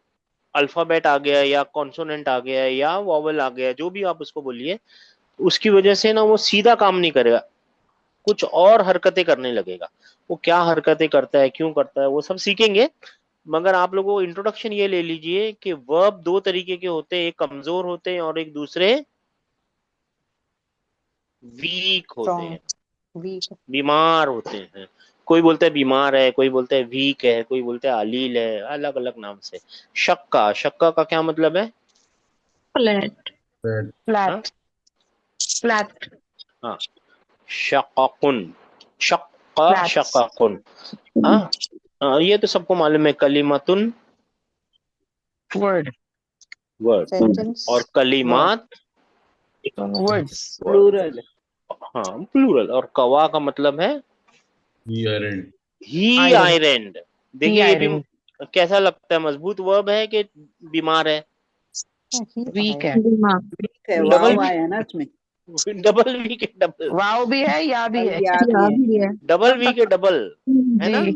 अल्फाबेट आ गया है, या कॉन्सोनेंट आ गया है, या वॉवल आ गया है, जो भी आप उसको बोलिए, उसकी वजह से ना वो सीधा काम नहीं करेगा, कुछ और हरकतें करने लगेगा। वो क्या हरकतें करता है, क्यों करता है, वो सब सीखेंगे। मगर आप लोगों को इंट्रोडक्शन ये ले लीजिए कि वर्ब दो तरीके के होते हैं, एक कमजोर होते हैं और एक दूसरे वीक होते हैं, स्ट्रॉन्ग वीक बीमार होते हैं। कोई बोलता है बीमार है, कोई बोलता है वीक है, कोई बोलता है अलील है, अलग अलग नाम से। शक्का का क्या मतलब है? फ्लैट। That हाँ फ्लैट फ्लैट हाँ, शक्कुन, शक्का फ्लैट शक्कुन। हाँ ये तो सबको मालूम है, कलिमतुन वर्ड वर्ड, सेंटेंस और वर्ड कलिमात वर्ड्स वर्ड। प्लूरल हाँ प्लूरल। और कवा का मतलब है he ironed. He iron iron. ही देखिए ये भी आयरन कैसा लगता है, मजबूत वर्ब है कि बीमार है? ही वीक है आयरन दिमाग। ठीक है डबल वाव आया ना उसमें डबल वी के डबल, वाव भी है या भी और है या भी या है भी है। डबल वी के डबल, है ना? जी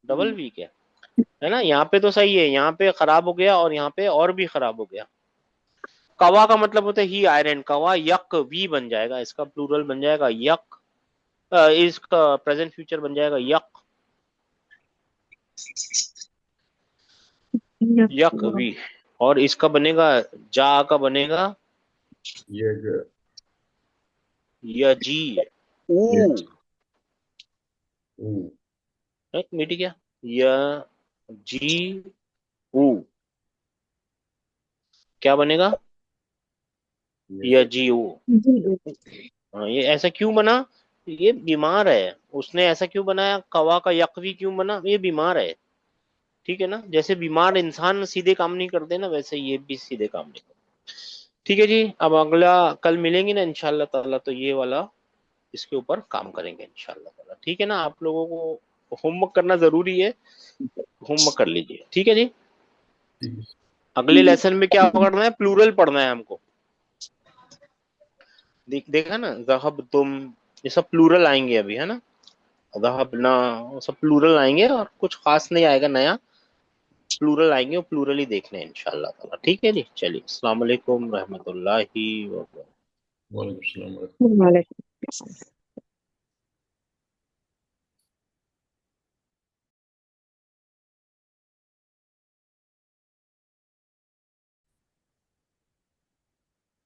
डबल वी के, है ना? यहाँ पे तो सही है, यहाँ पे खराब हो गया और यहाँ पे और भी खराब हो गया। कवा का मतलब होता है ही आयरन, कवा यक वी बन जाएगा, इसका प्लूरल बन जाएगा यक, इसका प्रेजेंट फ्यूचर बन जाएगा यक, यक वी। और इसका बनेगा जा का बनेगा Yeg. यजी ऊ, Yeg. Ooh. मिट गया, यजी ऊ, क्या बनेगा? Yeg. यजी ऊ। हाँ, ये ऐसा क्यों बना? ये बीमार है, उसने ऐसा क्यों बनाया? कवा का यकवी क्यों बना? ये बीमार है, ठीक है ना? जैसे बीमार इंसान सीधे काम नहीं करते ना, वैसे ये भी सीधे काम नहीं करते। ठीक है जी, अब अगला कल मिलेंगे ना इंशाल्लाह ताला, तो ये वाला इसके ऊपर काम करेंगे इंशाल्लाह ताला, ठीक है ना? आप लोगों को होमवर्क करना जरूरी है, होमवर्क कर लीजिए, ठीक है जी? ठीक है। अगले लेसन में क्या करना है? प्लूरल पढ़ना है हमको। देखा ना, ज़हब तुम, ये सब प्लूरल आएंगे अभी, है ना? ज़हब ना, वो सब प्लूरल आएंगे और कुछ खास नहीं आएगा नया, प्लूरल आएंगे, और प्लूरल ही देखने हैं इंशाल्लाह ताला, ठीक है जी? चलिए, अस्सलाम वालेकुम रहमतुल्लाहि व बरकातहू। वालेकुम सलाम। वालेकुम।